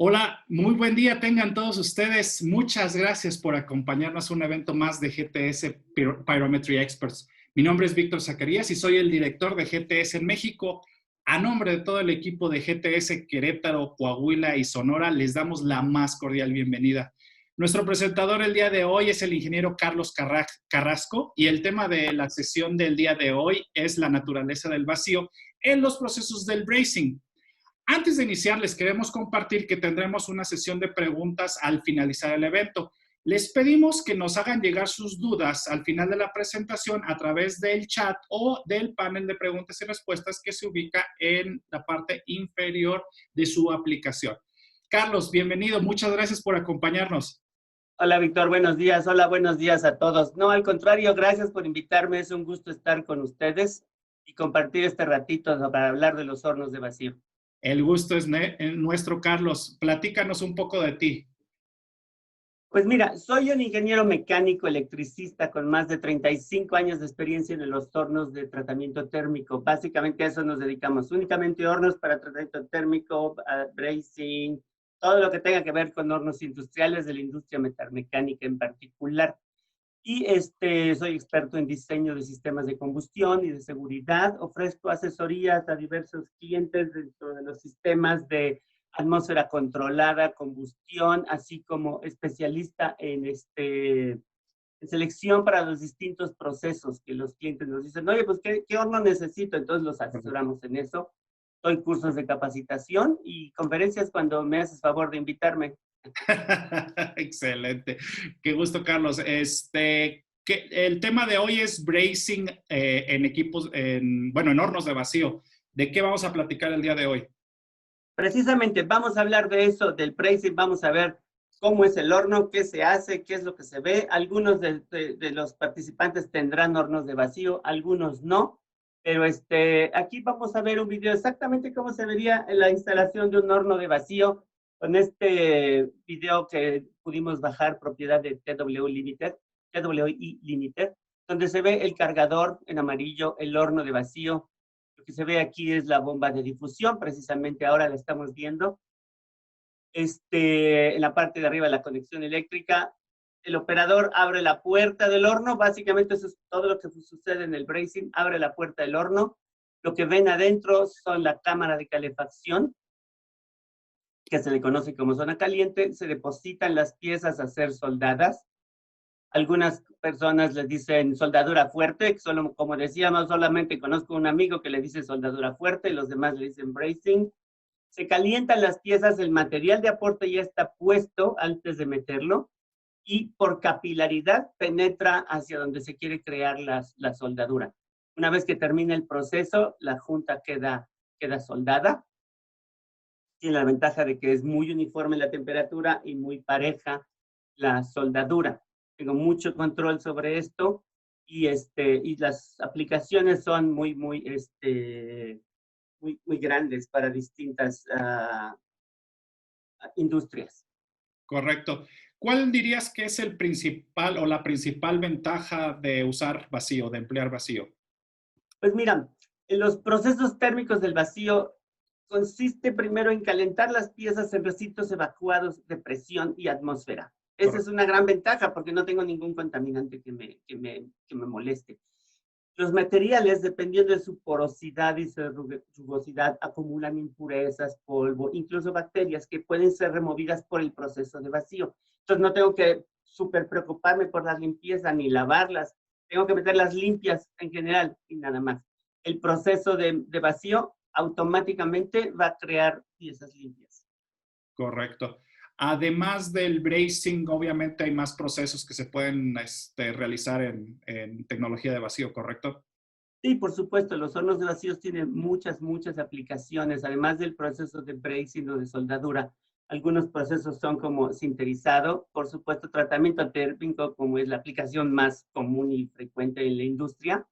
Hola, muy buen día tengan todos ustedes. Muchas gracias por acompañarnos a un evento más de GTS Pyrometry Experts. Mi nombre es Víctor Zacarías y soy el director de GTS en México. A nombre de todo el equipo de GTS Querétaro, Coahuila y Sonora, les damos la más cordial bienvenida. Nuestro presentador el día de hoy es el ingeniero Carlos Carrasco y el tema de la sesión del día de hoy es la naturaleza del vacío en los procesos del brazing. Antes de iniciar, les queremos compartir que tendremos una sesión de preguntas al finalizar el evento. Les pedimos que nos hagan llegar sus dudas al final de la presentación a través del chat o del panel de preguntas y respuestas que se ubica en la parte inferior de su aplicación. Carlos, bienvenido. Muchas gracias por acompañarnos. Hola, Víctor, buenos días. Hola, buenos días a todos. No, al contrario, gracias por invitarme. Es un gusto estar con ustedes y compartir este ratito para hablar de los hornos de vacío. El gusto es nuestro, Carlos. Platícanos un poco de ti. Pues mira, soy un ingeniero mecánico electricista con más de 35 años de experiencia en los hornos de tratamiento térmico. Básicamente a eso nos dedicamos, únicamente hornos para tratamiento térmico, brazing, todo lo que tenga que ver con hornos industriales de la industria metalmecánica en particular. Y soy experto en diseño de sistemas de combustión y de seguridad. Ofrezco asesorías a diversos clientes dentro de los sistemas de atmósfera controlada, combustión, así como especialista en selección para los distintos procesos que los clientes nos dicen, oye, pues, ¿qué horno necesito? Entonces los asesoramos en eso. Doy cursos de capacitación y conferencias cuando me haces favor de invitarme. Excelente. Qué gusto, Carlos. El tema de hoy es brazing en equipos, en hornos de vacío. ¿De qué vamos a platicar el día de hoy? Precisamente vamos a hablar de eso, del brazing, vamos a ver cómo es el horno, qué se hace, qué es lo que se ve. Algunos de los participantes tendrán hornos de vacío, algunos no. Pero aquí vamos a ver un video exactamente cómo se vería la instalación de un horno de vacío con este video que pudimos bajar, propiedad de TWI Limited, donde se ve el cargador en amarillo, el horno de vacío. Lo que se ve aquí es la bomba de difusión, precisamente ahora la estamos viendo. En la parte de arriba la conexión eléctrica. El operador abre la puerta del horno, básicamente eso es todo lo que sucede en el brazing, abre la puerta del horno. Lo que ven adentro son la cámara de calefacción, que se le conoce como zona caliente, se depositan las piezas a ser soldadas. Algunas personas les dicen soldadura fuerte, solo, como decíamos, solamente conozco un amigo que le dice soldadura fuerte, los demás le dicen brazing. Se calientan las piezas, el material de aporte ya está puesto antes de meterlo y por capilaridad penetra hacia donde se quiere crear la soldadura. Una vez que termina el proceso, la junta queda soldada. Tiene la ventaja de que es muy uniforme la temperatura y muy pareja la soldadura. Tengo mucho control sobre esto y las aplicaciones son muy grandes para distintas industrias. Correcto. ¿Cuál dirías que es el principal o la principal ventaja de usar vacío, de emplear vacío? Pues mira, en los procesos térmicos del vacío consiste primero en calentar las piezas en recintos evacuados de presión y atmósfera. Esa es una gran ventaja porque no tengo ningún contaminante que me moleste. Los materiales, dependiendo de su porosidad y su rugosidad, acumulan impurezas, polvo, incluso bacterias que pueden ser removidas por el proceso de vacío. Entonces no tengo que súper preocuparme por la limpieza ni lavarlas. Tengo que meterlas limpias en general y nada más. El proceso de vacío automáticamente va a crear piezas limpias. Correcto. Además del brazing, obviamente hay más procesos que se pueden realizar en tecnología de vacío, ¿correcto? Sí, por supuesto, los hornos de vacíos tienen muchas aplicaciones, además del proceso de brazing o de soldadura. Algunos procesos son como sinterizado, por supuesto, tratamiento térmico, como es la aplicación más común y frecuente en la industria.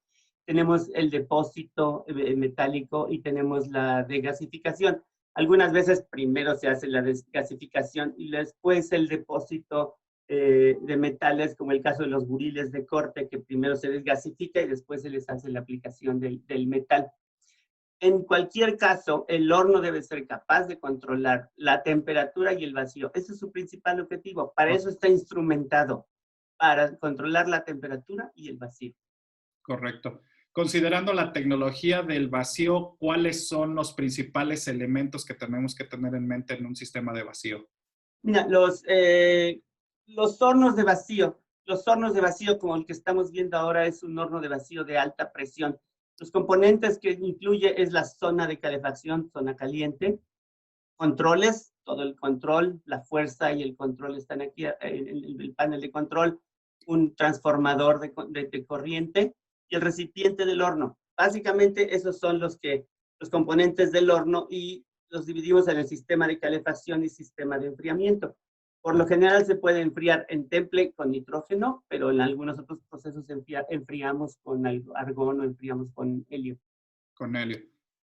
Tenemos el depósito metálico y tenemos la degasificación. Algunas veces primero se hace la desgasificación y después el depósito de metales, como el caso de los buriles de corte, que primero se desgasifica y después se les hace la aplicación del metal. En cualquier caso, el horno debe ser capaz de controlar la temperatura y el vacío. Ese es su principal objetivo. Para eso está instrumentado, para controlar la temperatura y el vacío. Correcto. Considerando la tecnología del vacío, ¿cuáles son los principales elementos que tenemos que tener en mente en un sistema de vacío? Mira, los hornos de vacío como el que estamos viendo ahora es un horno de vacío de alta presión. Los componentes que incluye es la zona de calefacción, zona caliente, controles, todo el control, la fuerza y el control están aquí en el panel de control, un transformador de corriente y el recipiente del horno. Básicamente esos son los componentes del horno y los dividimos en el sistema de calefacción y sistema de enfriamiento. Por lo general se puede enfriar en temple con nitrógeno, pero en algunos otros procesos enfriamos con argón o enfriamos con helio. Con helio.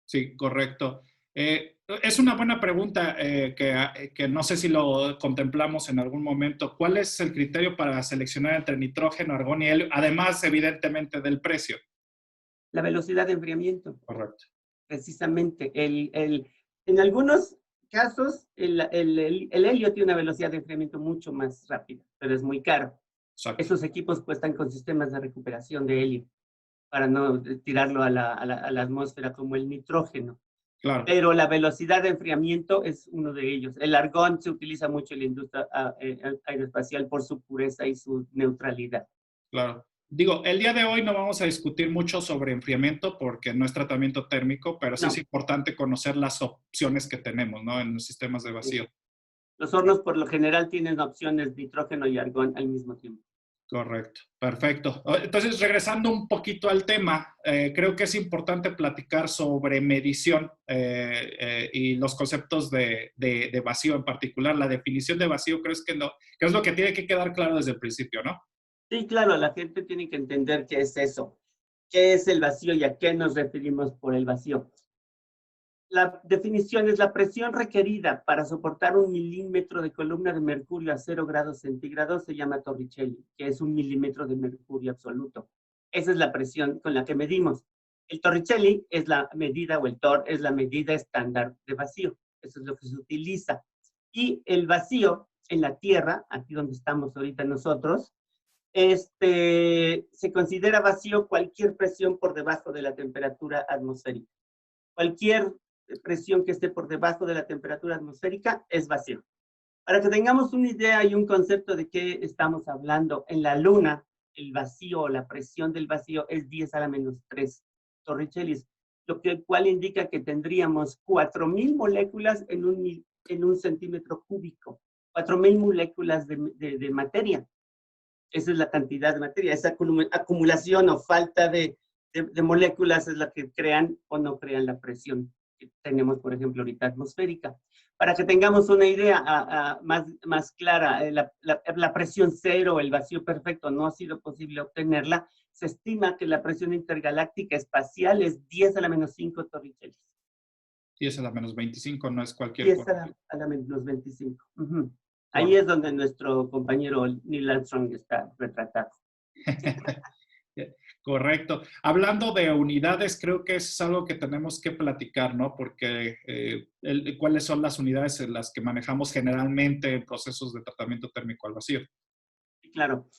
Sí, correcto. Es una buena pregunta que no sé si lo contemplamos en algún momento. ¿Cuál es el criterio para seleccionar entre nitrógeno, argón y helio? Además, evidentemente, del precio. La velocidad de enfriamiento. Correcto. Precisamente. En algunos casos, el helio tiene una velocidad de enfriamiento mucho más rápida, pero es muy caro. Exacto. Esos equipos cuestan con sistemas de recuperación de helio para no tirarlo a la atmósfera como el nitrógeno. Claro. Pero la velocidad de enfriamiento es uno de ellos. El argón se utiliza mucho en la industria aeroespacial por su pureza y su neutralidad. Claro. Digo, el día de hoy no vamos a discutir mucho sobre enfriamiento porque no es tratamiento térmico, pero sí es importante conocer las opciones que tenemos, ¿no? En los sistemas de vacío. Sí. Los hornos por lo general tienen opciones nitrógeno y argón al mismo tiempo. Correcto, perfecto. Entonces, regresando un poquito al tema, creo que es importante platicar sobre medición y los conceptos de vacío en particular. La definición de vacío creo que es lo que tiene que quedar claro desde el principio, ¿no? Sí, claro, la gente tiene que entender qué es eso, qué es el vacío y a qué nos referimos por el vacío. La definición es la presión requerida para soportar 1 milímetro de columna de mercurio a 0 grados centígrados se llama Torricelli, que es 1 milímetro de mercurio absoluto. Esa es la presión con la que medimos. El Torricelli es la medida, o el Tor es la medida estándar de vacío. Eso es lo que se utiliza. Y el vacío en la Tierra, aquí donde estamos ahorita nosotros, se considera vacío cualquier presión por debajo de la temperatura atmosférica. Cualquier presión que esté por debajo de la temperatura atmosférica es vacío. Para que tengamos una idea y un concepto de qué estamos hablando, en la Luna, el vacío, la presión del vacío es 10 a la menos 3 torricellis, lo cual indica que tendríamos 4,000 moléculas en un centímetro cúbico, 4,000 moléculas de materia. Esa es la cantidad de materia. Esa acumulación o falta de moléculas es la que crean o no crean la presión que tenemos, por ejemplo, ahorita atmosférica. Para que tengamos una idea más clara, la presión cero, el vacío perfecto, no ha sido posible obtenerla. Se estima que la presión intergaláctica espacial es 10 a la menos 5 torricellis. 10 a la menos 25 no es cualquier cosa. 10 a la menos 25. Uh-huh. Ahí es donde nuestro compañero Neil Armstrong está retratado. Correcto. Hablando de unidades, creo que es algo que tenemos que platicar, ¿no? Porque ¿cuáles son las unidades en las que manejamos generalmente en procesos de tratamiento térmico al vacío? Claro.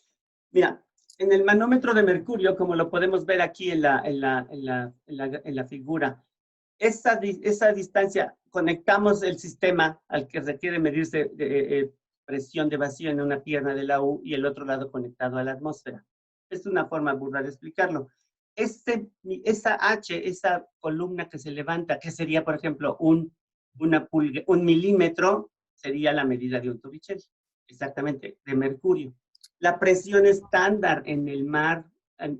Mira, en el manómetro de mercurio, como lo podemos ver aquí en la figura, esa distancia, conectamos el sistema al que requiere medirse presión de vacío en una pierna de la U y el otro lado conectado a la atmósfera. Es una forma burda de explicarlo. Esa H, esa columna que se levanta, que sería, por ejemplo, un milímetro, sería la medida de un Torricelli, exactamente, de mercurio. La presión estándar en el mar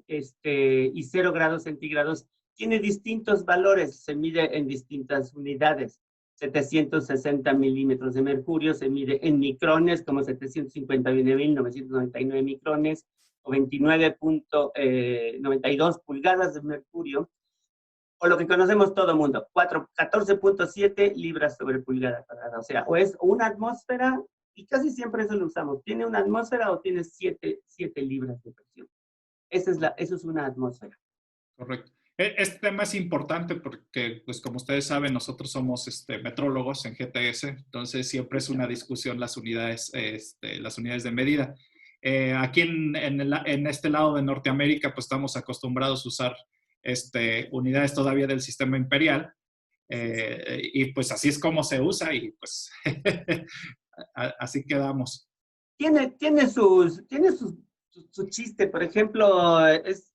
y 0 grados centígrados tiene distintos valores, se mide en distintas unidades. 760 milímetros de mercurio se mide en micrones, como 759.999 micrones, o 29.92 pulgadas de mercurio, o lo que conocemos todo el mundo, 14.7 libras sobre pulgada cuadrada. O sea, o es una atmósfera, y casi siempre eso lo usamos. ¿Tiene una atmósfera o tiene 7 libras de presión? Eso es una atmósfera. Correcto. Este tema es importante porque, pues como ustedes saben, nosotros somos metrólogos en GTS, entonces siempre es una discusión las unidades de medida. Aquí en este lado de Norteamérica, pues estamos acostumbrados a usar unidades todavía del sistema imperial, y pues así es como se usa y pues así quedamos. Tiene su chiste. Por ejemplo, es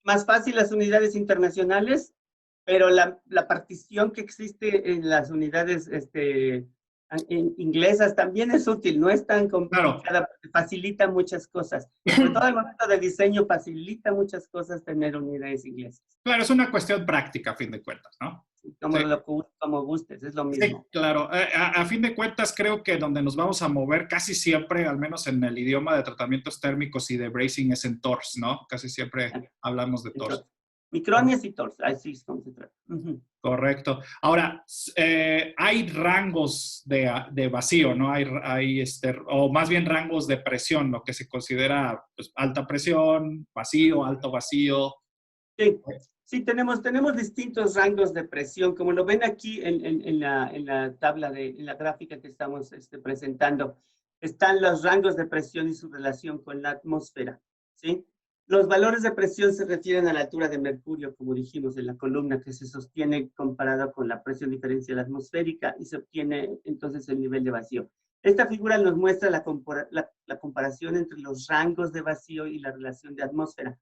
más fácil las unidades internacionales, pero la partición que existe en las unidades inglesas también es útil, no es tan Claro, complicada, facilita muchas cosas. Sobre todo el momento de diseño facilita muchas cosas tener unidades inglesas. claro, es una cuestión práctica a fin de cuentas, ¿no? Como, Sí. como gustes, es lo Sí, mismo. claro. A fin de cuentas, creo que donde nos vamos a mover casi siempre, al menos en el idioma de tratamientos térmicos y de bracing, es en TORS, ¿no? Casi siempre hablamos de TORS. Entonces, micrones y TORS, así es como se trata. Correcto. Ahora, hay rangos de vacío, ¿no? O más bien rangos de presión, lo que se considera pues, alta presión, vacío, alto vacío. Sí, sí, tenemos distintos rangos de presión, como lo ven aquí en la tabla, en la gráfica que estamos presentando. Están los rangos de presión y su relación con la atmósfera, ¿sí? Los valores de presión se refieren a la altura de mercurio, como dijimos en la columna, que se sostiene comparado con la presión diferencial atmosférica y se obtiene entonces el nivel de vacío. Esta figura nos muestra la comparación entre los rangos de vacío y la relación de atmósfera.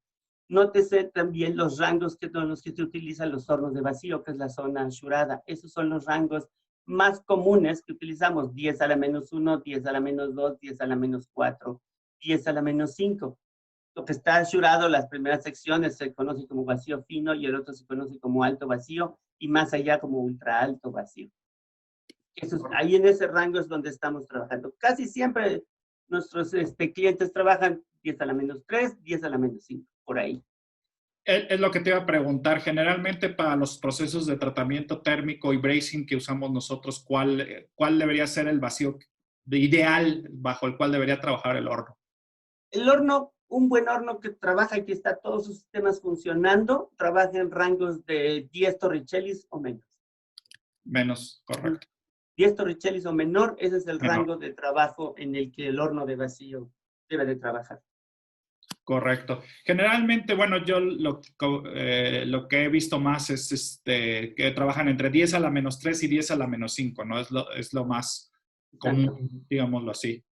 Nótese también los rangos con los que se utilizan los hornos de vacío, que es la zona anchurada. Esos son los rangos más comunes que utilizamos: 10 a la menos 1, 10 a la menos 2, 10 a la menos 4, 10 a la menos 5. Lo que está anchurado, las primeras secciones se conoce como vacío fino y el otro se conoce como alto vacío y más allá como ultra alto vacío. Ahí en ese rango es donde estamos trabajando. Casi siempre nuestros clientes trabajan 10 a la menos 3, 10 a la menos 5, por ahí. Es lo que te iba a preguntar. Generalmente para los procesos de tratamiento térmico y bracing que usamos nosotros, ¿cuál debería ser el vacío ideal bajo el cual debería trabajar el horno? El horno, un buen horno que trabaja y que está todos sus sistemas funcionando, trabaja en rangos de 10 torricellis o menos. Menos, correcto. 10 torricellis o menor, ese es el Menor. rango de trabajo en el que el horno de vacío debe de trabajar. Correcto. Generalmente, bueno, yo lo que he visto más es que trabajan entre 10 a la menos 3 y 10 a la menos 5, ¿no? Es lo más común, digámoslo así.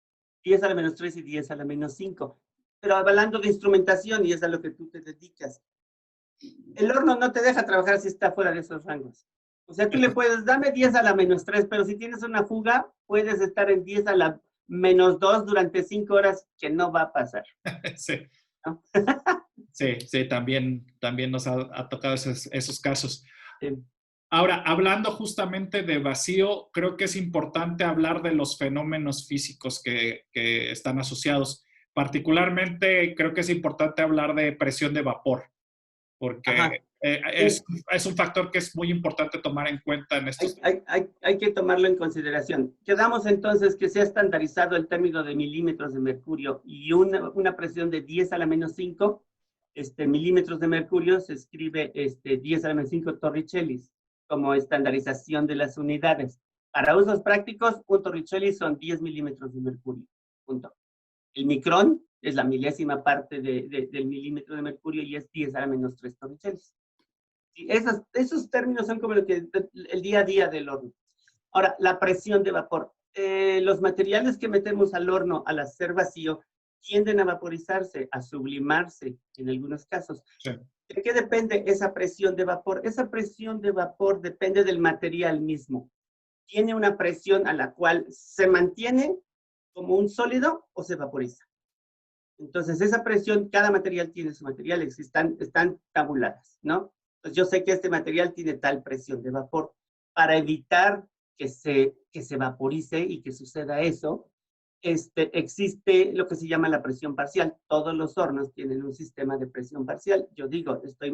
10 a la menos 3 y 10 a la menos 5. Pero hablando de instrumentación, y es a lo que tú te dedicas, el horno no te deja trabajar si está fuera de esos rangos. O sea, tú le puedes, dame 10 a la menos 3, pero si tienes una fuga, puedes estar en 10 a la menos 2 durante 5 horas, que no va a pasar. Sí. ¿No? Sí, sí, también nos ha tocado esos casos. Sí. Ahora, hablando justamente de vacío, creo que es importante hablar de los fenómenos físicos que están asociados. Particularmente, creo que es importante hablar de presión de vapor, porque es un factor que es muy importante tomar en cuenta en estos. Hay que tomarlo en consideración. Quedamos entonces que se ha estandarizado el término de milímetros de mercurio y una presión de 10 a la menos 5 milímetros de mercurio se escribe 10 a la menos 5 torricellis como estandarización de las unidades. Para usos prácticos, un torricelli son 10 milímetros de mercurio. Punto. El micrón es la milésima parte del milímetro de mercurio y es 10 a la menos 3 torricellis. Y esos términos son como el día a día del horno. Ahora, la presión de vapor. Los materiales que metemos al horno al hacer vacío tienden a vaporizarse, a sublimarse en algunos casos. Sí. ¿De qué depende esa presión de vapor? Esa presión de vapor depende del material mismo. Tiene una presión a la cual se mantiene como un sólido o se vaporiza. Entonces, esa presión, cada material tiene su material, están tabuladas, ¿no? Entonces, yo sé que este material tiene tal presión de vapor. Para evitar que se vaporice y que suceda eso, existe lo que se llama la presión parcial. Todos los hornos tienen un sistema de presión parcial. Yo digo, estoy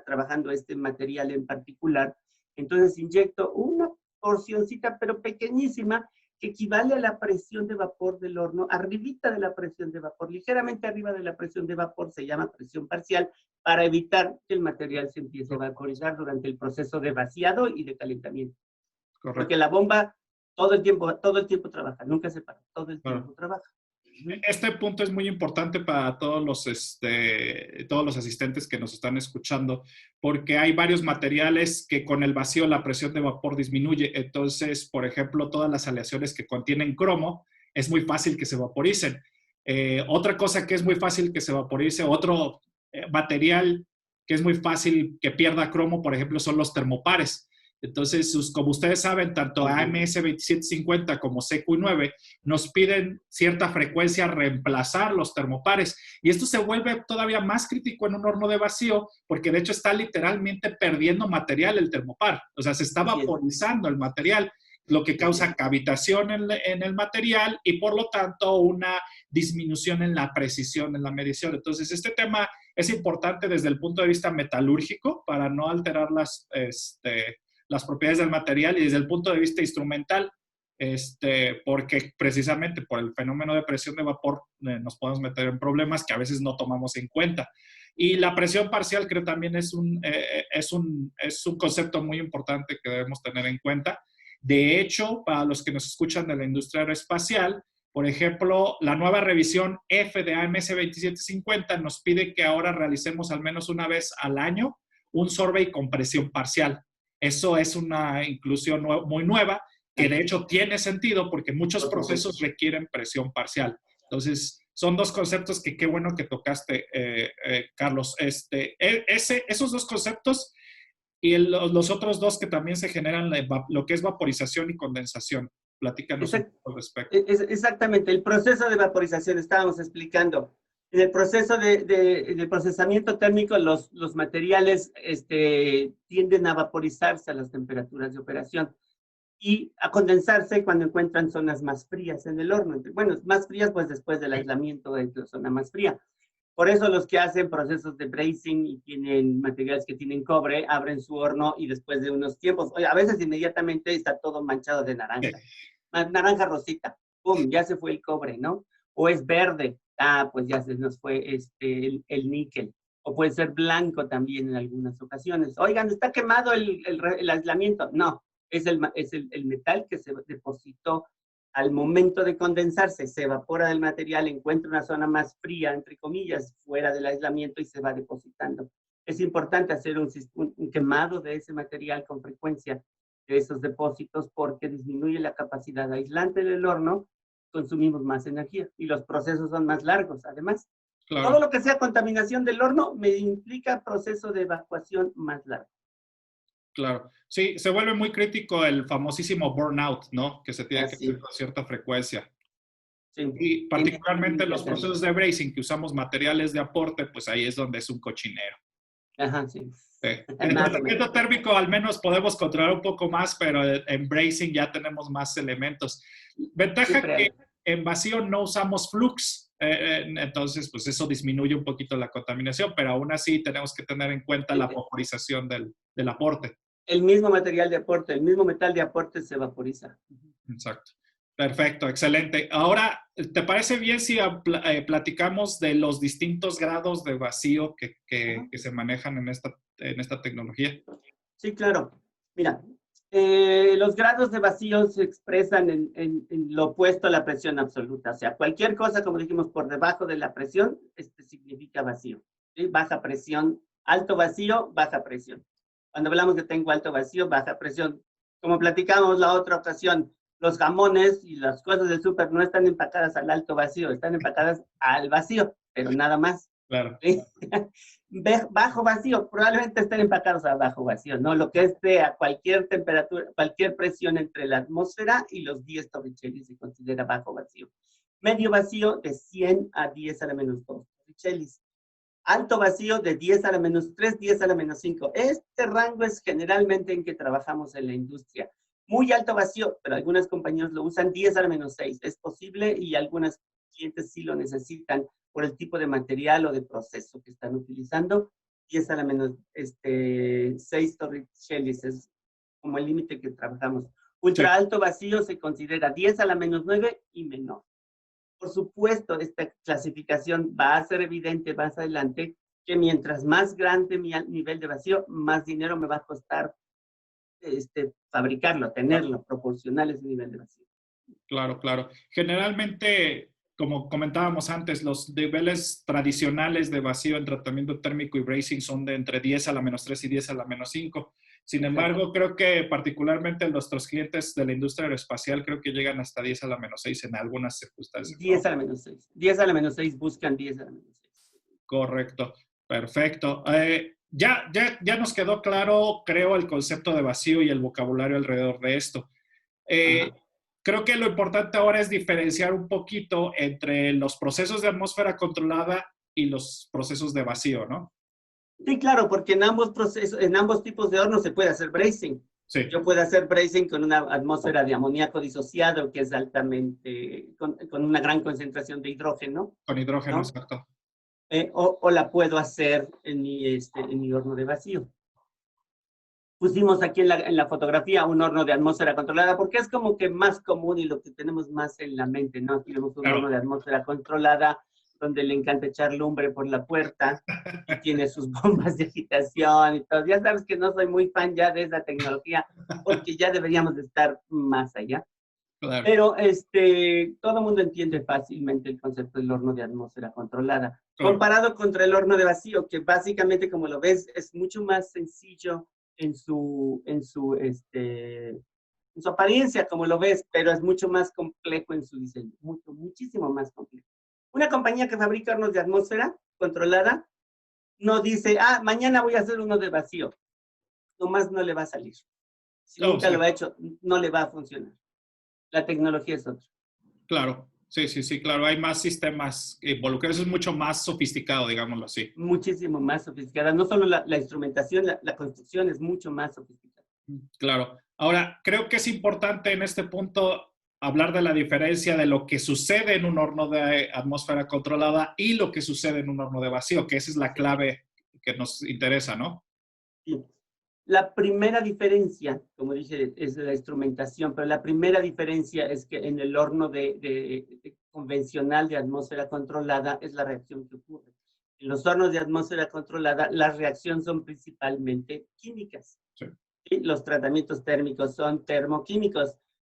trabajando este material en particular, entonces inyecto una porcioncita, pero pequeñísima, que equivale a la presión de vapor del horno, arribita de la presión de vapor, ligeramente arriba de la presión de vapor, se llama presión parcial, para evitar que el material se empiece a vaporizar durante el proceso de vaciado y de calentamiento. Correcto. Porque la bomba todo el tiempo trabaja, nunca se para, todo el tiempo trabaja. Este punto es muy importante para todos los asistentes que nos están escuchando, porque hay varios materiales que con el vacío la presión de vapor disminuye. Entonces, por ejemplo, todas las aleaciones que contienen cromo, es muy fácil que se vaporicen. Otra cosa que es muy fácil que se vaporice, otro material que es muy fácil que pierda cromo, por ejemplo, son los termopares. Entonces, como ustedes saben, tanto AMS 2750 como CQ9 nos piden cierta frecuencia reemplazar los termopares. Y esto se vuelve todavía más crítico en un horno de vacío, porque de hecho está literalmente perdiendo material el termopar. O sea, se está vaporizando el material, lo que causa cavitación en el material y por lo tanto una disminución en la precisión en la medición. Entonces, este tema es importante desde el punto de vista metalúrgico para no alterar las propiedades del material, y desde el punto de vista instrumental, porque precisamente por el fenómeno de presión de vapor nos podemos meter en problemas que a veces no tomamos en cuenta. Y la presión parcial creo también es un concepto muy importante que debemos tener en cuenta. De hecho, para los que nos escuchan de la industria aeroespacial, por ejemplo, la nueva revisión F de AMS 2750 nos pide que ahora realicemos al menos una vez al año un survey con presión parcial. Eso es una inclusión muy nueva, que de hecho tiene sentido porque muchos procesos requieren presión parcial. Entonces, son dos conceptos que qué bueno que tocaste, Carlos. Esos dos conceptos y los otros dos que también se generan, lo que es vaporización y condensación. Platícanos un poco al respecto. Exactamente, el proceso de vaporización estábamos explicando. En el proceso de procesamiento térmico, los materiales tienden a vaporizarse a las temperaturas de operación y a condensarse cuando encuentran zonas más frías en el horno. Bueno, más frías pues después del aislamiento de la zona más fría. Por eso los que hacen procesos de brazing y tienen materiales que tienen cobre, abren su horno y después de unos tiempos, a veces inmediatamente está todo manchado de naranja. Naranja rosita, ¡pum!, ya se fue el cobre, ¿no? O es verde, pues ya se nos fue el níquel. O puede ser blanco también en algunas ocasiones. Oigan, ¿está quemado el aislamiento? No, es el metal que se depositó al momento de condensarse, se evapora del material, encuentra una zona más fría, entre comillas, fuera del aislamiento y se va depositando. Es importante hacer un quemado de ese material con frecuencia de esos depósitos porque disminuye la capacidad aislante del horno, consumimos más energía y los procesos son más largos, además. Claro. Todo lo que sea contaminación del horno me implica proceso de evacuación más largo. Claro. Sí, se vuelve muy crítico el famosísimo burnout, ¿no? Que se tiene que hacer con cierta frecuencia. Sí. Y particularmente los procesos de brazing, que usamos materiales de aporte, pues ahí es donde es un cochinero. Ajá, sí. En tratamiento térmico al menos podemos controlar un poco más, pero en brazing ya tenemos más elementos. Ventaja que en vacío no usamos flux, entonces pues eso disminuye un poquito la contaminación, pero aún así tenemos que tener en cuenta la vaporización del aporte. El mismo material de aporte, el mismo metal de aporte se vaporiza. Exacto. Perfecto, excelente. Ahora, ¿te parece bien si platicamos de los distintos grados de vacío que se manejan en esta tecnología? Sí, claro. Mira, los grados de vacío se expresan en lo opuesto a la presión absoluta. O sea, cualquier cosa, como dijimos, por debajo de la presión, significa vacío. ¿Sí? Baja presión, alto vacío, baja presión. Cuando hablamos de tengo alto vacío, baja presión. Como platicamos la otra ocasión, los jamones y las cosas del súper no están empacadas al alto vacío, están empacadas al vacío, pero nada más. Claro. ¿Sí? Bajo vacío, probablemente estén empacados a bajo vacío, ¿no? Lo que es a cualquier temperatura, cualquier presión entre la atmósfera y los 10 torricelli se considera bajo vacío. Medio vacío de 100 a 10 a la menos 2 torricellis. Alto vacío de 10 a la menos 3, 10 a la menos 5. Este rango es generalmente en que trabajamos en la industria. Muy alto vacío, pero algunas compañías lo usan 10 a la menos 6. Es posible y algunas clientes sí lo necesitan por el tipo de material o de proceso que están utilizando. 10 a la menos 6 torricellis es como el límite que trabajamos. Ultra alto vacío se considera 10 a la menos 9 y menor. Por supuesto, esta clasificación va a ser evidente más adelante, que mientras más grande mi nivel de vacío, más dinero me va a costar fabricarlo, tenerlo, proporcional ese nivel de vacío. Claro, claro. Generalmente, como comentábamos antes, los niveles tradicionales de vacío en tratamiento térmico y bracing son de entre 10 a la menos 3 y 10 a la menos 5. Sin embargo, creo que particularmente nuestros clientes de la industria aeroespacial creo que llegan hasta 10 a la menos 6 en algunas circunstancias, ¿no? 10 a la menos 6. 10 a la menos 6 buscan 10 a la menos 6. Correcto, perfecto. Ya nos quedó claro, creo, el concepto de vacío y el vocabulario alrededor de esto. Creo que lo importante ahora es diferenciar un poquito entre los procesos de atmósfera controlada y los procesos de vacío, ¿no? Sí, claro, porque en ambos procesos, en ambos tipos de hornos se puede hacer bracing. Sí. Yo puedo hacer bracing con una atmósfera de amoníaco disociado, que es altamente, con una gran concentración de hidrógeno. Con hidrógeno, ¿no? exacto. O la puedo hacer en mi horno de vacío. Pusimos aquí en la fotografía un horno de atmósfera controlada, porque es como que más común y lo que tenemos más en la mente, ¿no? Aquí vemos un horno de atmósfera controlada, donde le encanta echar lumbre por la puerta, y tiene sus bombas de agitación y todo. Ya sabes que no soy muy fan ya de esa tecnología, porque ya deberíamos de estar más allá. Claro. Pero todo el mundo entiende fácilmente el concepto del horno de atmósfera controlada, comparado contra el horno de vacío, que básicamente, como lo ves, es mucho más sencillo en su apariencia, como lo ves, pero es mucho más complejo en su diseño, muchísimo más complejo. Una compañía que fabrica hornos de atmósfera controlada no dice, mañana voy a hacer uno de vacío. Nomás no le va a salir. Si nunca lo ha hecho, no le va a funcionar. La tecnología es otra. Claro, sí, claro. Hay más sistemas involucrados, es mucho más sofisticado, digámoslo así. Muchísimo más sofisticada. No solo la instrumentación, la construcción es mucho más sofisticada. Claro. Ahora, creo que es importante en este punto hablar de la diferencia de lo que sucede en un horno de atmósfera controlada y lo que sucede en un horno de vacío, que esa es la clave que nos interesa, ¿no? Sí. La primera diferencia, como dije, es la instrumentación, pero la primera diferencia es que en el horno convencional de atmósfera controlada es la reacción que ocurre. En los hornos de atmósfera controlada, las reacciones son principalmente químicas. Sí. Y los tratamientos térmicos son termoquímicos.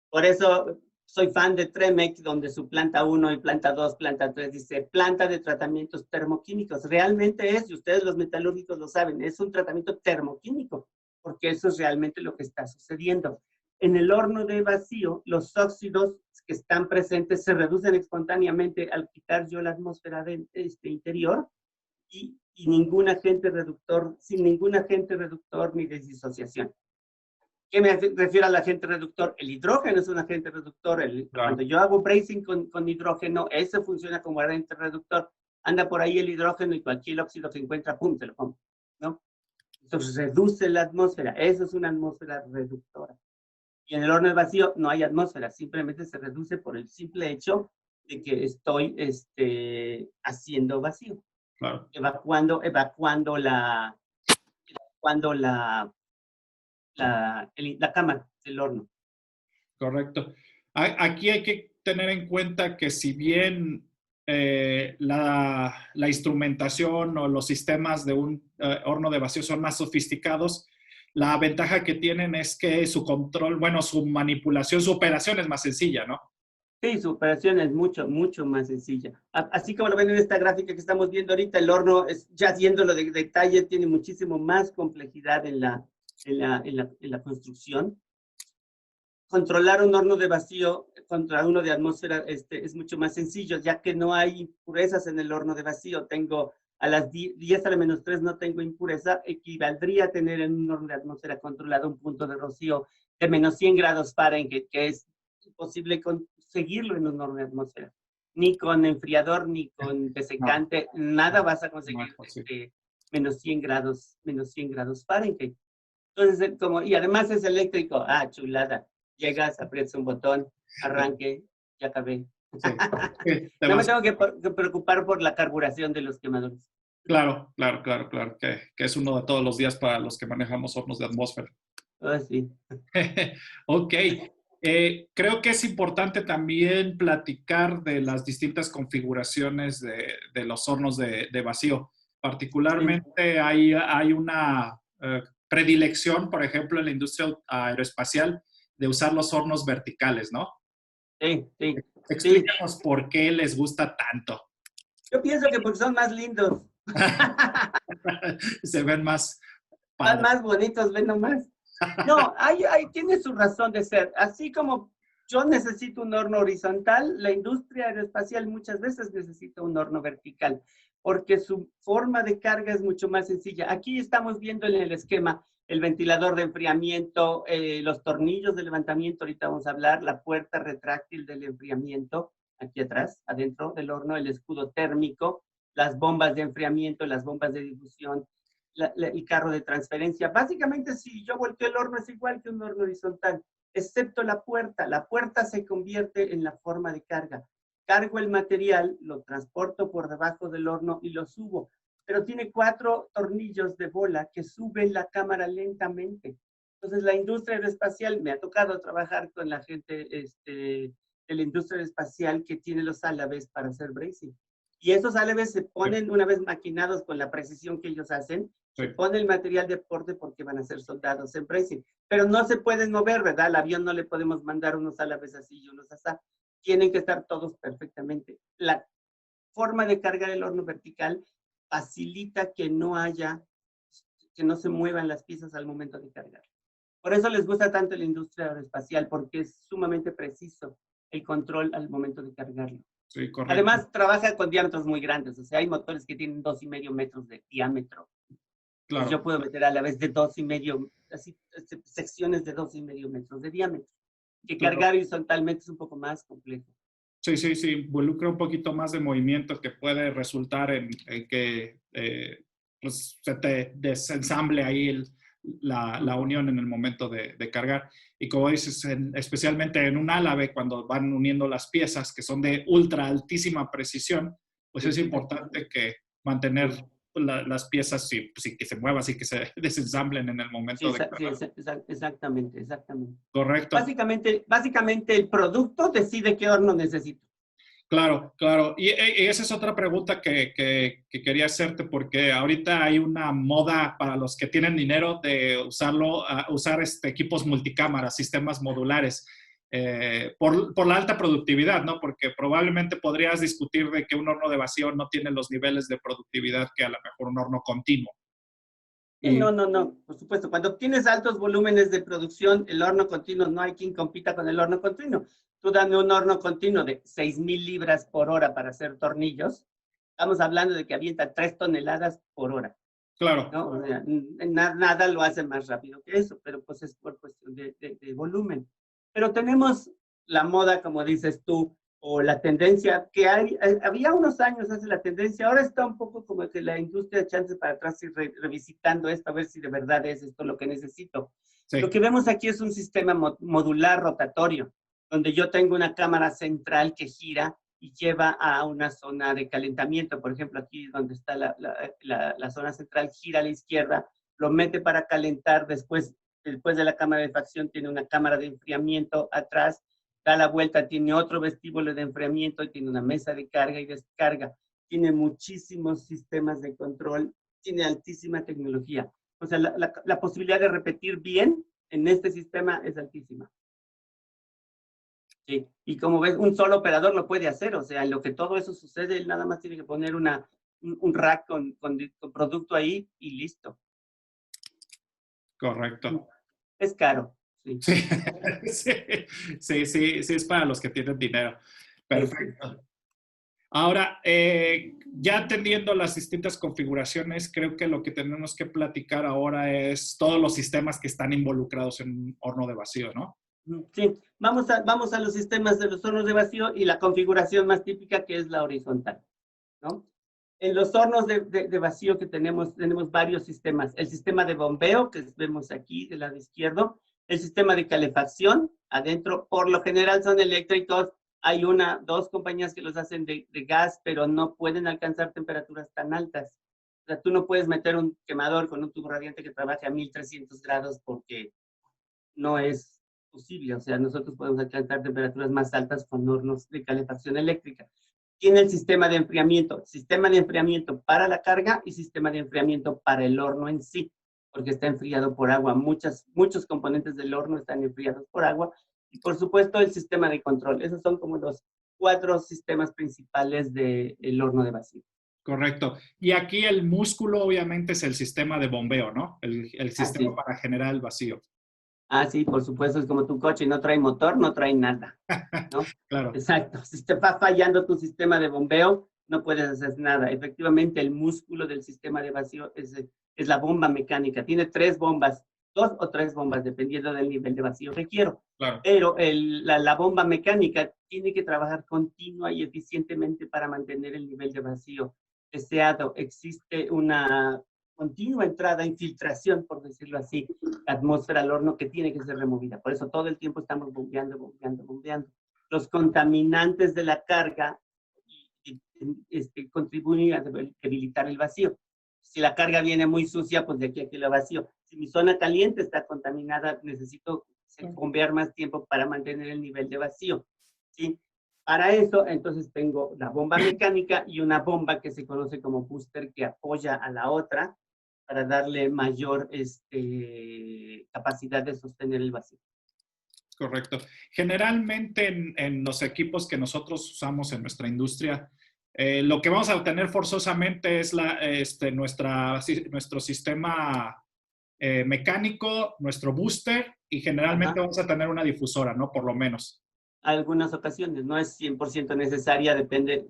Por eso soy fan de Tremec, donde su planta 1 y planta 2, planta 3 dice planta de tratamientos termoquímicos. Realmente es, y ustedes los metalúrgicos lo saben, es un tratamiento termoquímico, porque eso es realmente lo que está sucediendo. En el horno de vacío, los óxidos que están presentes se reducen espontáneamente al quitar yo la atmósfera interior y ningún agente reductor, sin ningún agente reductor ni de disociación. ¿Qué me refiero al agente reductor? El hidrógeno es un agente reductor. Claro. Cuando yo hago bracing con hidrógeno, ese funciona como agente reductor. Anda por ahí el hidrógeno y cualquier óxido que encuentra, pum, se lo come, ¿no? Entonces reduce la atmósfera. Eso es una atmósfera reductora. Y en el horno de vacío no hay atmósfera. Simplemente se reduce por el simple hecho de que estoy haciendo vacío. Claro. Evacuando la cámara del horno. Correcto. Aquí hay que tener en cuenta que si bien la instrumentación o los sistemas de un horno de vacío son más sofisticados, la ventaja que tienen es que su control, bueno, su manipulación, su operación es más sencilla, ¿no? Sí, su operación es mucho más sencilla. Así como lo ven en esta gráfica que estamos viendo ahorita, el horno, ya viéndolo de detalle, tiene muchísimo más complejidad en la construcción. Controlar un horno de vacío contra uno de atmósfera es mucho más sencillo, ya que no hay impurezas en el horno de vacío. Tengo a las 10 a la menos 3 no tengo impureza, equivaldría a tener en un horno de atmósfera controlada un punto de rocío de menos 100 grados Fahrenheit, que es imposible conseguirlo en un horno de atmósfera. Ni con enfriador, ni con desecante, nada vas a conseguir menos 100 grados Fahrenheit. Entonces, y además es eléctrico, chulada. Llegas, aprietas un botón, arranque, ya acabé. Sí. No me tengo que preocupar por la carburación de los quemadores. Claro, que es uno de todos los días para los que manejamos hornos de atmósfera. Sí. Ok. Creo que es importante también platicar de las distintas configuraciones de los hornos de vacío. Sí, Particularmente hay una predilección, por ejemplo, en la industria aeroespacial de usar los hornos verticales, ¿no? sí, sí, sí. Explícanos por qué les gusta tanto. Yo pienso que porque son más lindos, Se ven más más, padres. más bonitos, ven nomás. No, tiene su razón de ser. Así como yo necesito un horno horizontal, la industria aeroespacial muchas veces necesita un horno vertical, porque su forma de carga es mucho más sencilla. Aquí estamos viendo en el esquema el ventilador de enfriamiento, los tornillos de levantamiento, ahorita vamos a hablar, la puerta retráctil del enfriamiento, aquí atrás, adentro del horno, el escudo térmico, las bombas de enfriamiento, las bombas de difusión, el carro de transferencia. Básicamente, si yo volteo el horno, es igual que un horno horizontal, excepto la puerta. La puerta se convierte en la forma de carga. Cargo el material, lo transporto por debajo del horno y lo subo. Pero tiene 4 tornillos de bola que suben la cámara lentamente. Entonces, la industria aeroespacial, me ha tocado trabajar con la gente de la industria aeroespacial que tiene los álabes para hacer bracing. Y esos álabes se ponen, una vez maquinados con la precisión que ellos hacen, se Sí, pone el material de porte porque van a ser soldados en bracing. Pero no se pueden mover, ¿verdad? Al avión no le podemos mandar unos álabes así y unos así. Tienen que estar todos perfectamente. La forma de cargar el horno vertical facilita que no haya, que no se muevan las piezas al momento de cargar. Por eso les gusta tanto la industria aeroespacial, porque es sumamente preciso el control al momento de cargarlo. sí, correcto. Además, trabaja con diámetros muy grandes, o sea, hay motores que tienen 2,5 metros de diámetro. Entonces, Claro. yo puedo meter a la vez de 2,5, así, secciones de 2,5 metros de diámetro, que Claro. cargar horizontalmente es un poco más complejo. Sí, sí, sí, involucra un poquito más de movimiento que puede resultar en que pues, se te desensamble ahí la unión en el momento de cargar. Y como dices, especialmente en un álave, cuando van uniendo las piezas que son de ultra altísima precisión, pues es Sí, importante que mantener sí, las piezas sí, sí, que se muevan, y que se desensamblen en el sí, momento de sí, cargar. exactamente, exactamente. Correcto. Básicamente el producto decide qué horno necesito. Claro, claro. Y esa es otra pregunta que quería hacerte, porque ahorita hay una moda para los que tienen dinero de usarlo, usar equipos multicámaras, sistemas modulares, por la alta productividad, ¿no? Porque probablemente podrías discutir de que un horno de vacío no tiene los niveles de productividad que a lo mejor un horno continuo. Sí, Y no, no, no, por supuesto. Cuando tienes altos volúmenes de producción, el horno continuo, no hay quien compita con el horno continuo. Tú dame un horno continuo de 6,000 libras por hora para hacer tornillos. Estamos hablando de que avienta 3 toneladas por hora, claro, ¿no? O sea, nada lo hace más rápido que eso, pero pues es por cuestión de volumen. Pero tenemos la moda, como dices tú, o la tendencia que había unos años hace la tendencia, ahora está un poco como que la industria chance para atrás y revisitando esto, a ver si de verdad es esto lo que necesito. Lo sí, que vemos aquí es un sistema modular rotatorio, donde yo tengo una cámara central que gira y lleva a una zona de calentamiento. Por ejemplo, aquí donde está la zona central, gira a la izquierda, lo mete para calentar, después de la cámara de facción tiene una cámara de enfriamiento atrás, da la vuelta, tiene otro vestíbulo de enfriamiento y tiene una mesa de carga y descarga. Tiene muchísimos sistemas de control, tiene altísima tecnología. O sea, la posibilidad de repetir bien en este sistema es altísima. Sí. Y como ves, un solo operador lo puede hacer, o sea, en lo que todo eso sucede, él nada más tiene que poner un rack con producto ahí y listo. correcto. Es caro, sí. Sí, sí, sí, sí, sí, es para los que tienen dinero. Sí, sí. Perfecto. Ahora, ya atendiendo las distintas configuraciones, creo que lo que tenemos que platicar ahora es todos los sistemas que están involucrados en un horno de vacío, ¿no? Sí, vamos a los sistemas de los hornos de vacío y la configuración más típica que es la horizontal, ¿no? En los hornos de vacío que tenemos varios sistemas. El sistema de bombeo, que vemos aquí del lado izquierdo, el sistema de calefacción, adentro, por lo general son eléctricos. Hay dos compañías que los hacen de gas, pero no pueden alcanzar temperaturas tan altas. O sea, tú no puedes meter un quemador con un tubo radiante que trabaje a 1,300 grados porque no es posible. O sea, nosotros podemos alcanzar temperaturas más altas con hornos de calefacción eléctrica. Tiene el sistema de enfriamiento para la carga y sistema de enfriamiento para el horno en sí, porque está enfriado por agua. Muchos componentes del horno están enfriados por agua. Y por supuesto el sistema de control. Esos son como los 4 sistemas principales del horno de vacío. Correcto. Y aquí el músculo obviamente es el sistema de bombeo, ¿no? El sistema para generar el vacío. Sí, por supuesto, es como tu coche, no trae motor, no trae nada, ¿no? Claro. Exacto. Si te va fallando tu sistema de bombeo, no puedes hacer nada. Efectivamente, el músculo del sistema de vacío es la bomba mecánica. Tiene 3 bombas, 2 o 3 bombas, dependiendo del nivel de vacío que quiero. Claro. Pero la bomba mecánica tiene que trabajar continua y eficientemente para mantener el nivel de vacío deseado. Existe una continua entrada, infiltración, por decirlo así, la atmósfera al horno que tiene que ser removida. Por eso todo el tiempo estamos bombeando, bombeando, bombeando. Los contaminantes de la carga contribuyen a debilitar el vacío. Si la carga viene muy sucia, pues de aquí a aquí la vacío. Si mi zona caliente está contaminada, necesito bombear más tiempo para mantener el nivel de vacío, ¿sí? Para eso, entonces tengo la bomba mecánica y una bomba que se conoce como booster que apoya a la otra para darle mayor capacidad de sostener el vacío. Correcto. Generalmente en los equipos que nosotros usamos en nuestra industria, lo que vamos a obtener forzosamente es nuestro sistema mecánico, nuestro booster, y generalmente vamos a tener una difusora, ¿no? Por lo menos. Algunas ocasiones, no es 100% necesaria,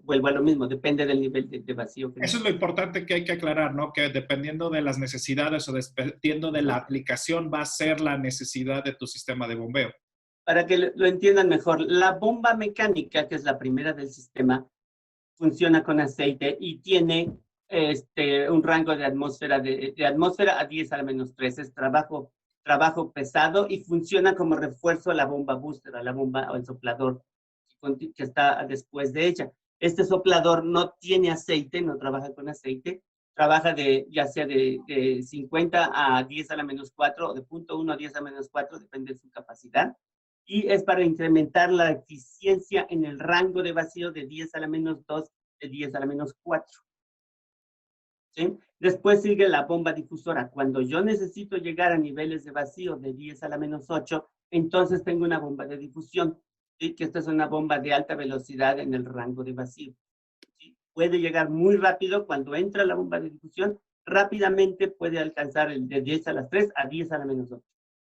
vuelvo a lo mismo, depende del nivel de vacío. Eso es lo importante que hay que aclarar, ¿no? Que dependiendo de las necesidades o dependiendo de la aplicación va a ser la necesidad de tu sistema de bombeo. Para que lo entiendan mejor, la bomba mecánica, que es la primera del sistema, funciona con aceite y tiene un rango de atmósfera a 10 a la menos 3. Es trabajo pesado y funciona como refuerzo a la bomba booster, a la bomba o el soplador que está después de ella. Este soplador no tiene aceite, no trabaja con aceite, trabaja ya sea de 50 a 10 a la menos 4 o de 0.1 a 10 a la menos 4, depende de su capacidad. Y es para incrementar la eficiencia en el rango de vacío de 10 a la menos 2, de 10 a la menos 4. ¿Sí? Después sigue la bomba difusora. Cuando yo necesito llegar a niveles de vacío de 10 a la menos 8, entonces tengo una bomba de difusión, ¿sí? Que esta es una bomba de alta velocidad en el rango de vacío. ¿Sí? Puede llegar muy rápido cuando entra la bomba de difusión, rápidamente puede alcanzar el de 10 a las 3 a 10 a la menos 8.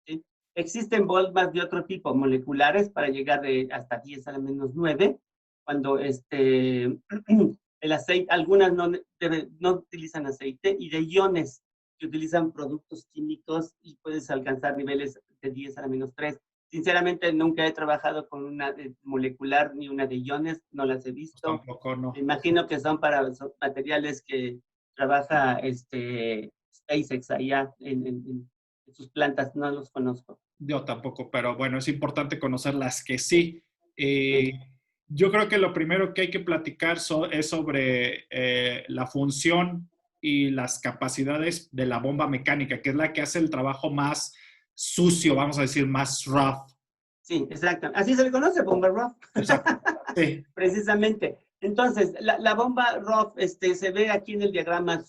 ¿Sí? Existen bombas de otro tipo, moleculares, para llegar hasta 10 a la menos 9, cuando el aceite, algunas no utilizan aceite, y de iones que utilizan productos químicos y puedes alcanzar niveles de 10 a la menos 3. Sinceramente, nunca he trabajado con una molecular ni una de iones, no las he visto. Pues tampoco, no. Me imagino que son materiales que trabaja SpaceX allá en sus plantas, no los conozco. Yo tampoco, pero bueno, es importante conocer las que sí. Yo creo que lo primero que hay que platicar es sobre la función y las capacidades de la bomba mecánica, que es la que hace el trabajo más sucio, vamos a decir, más rough. Sí, exacto. Así se le conoce, bomba rough. Exacto. Sí. Precisamente. Entonces, la bomba rough, se ve aquí en el diagrama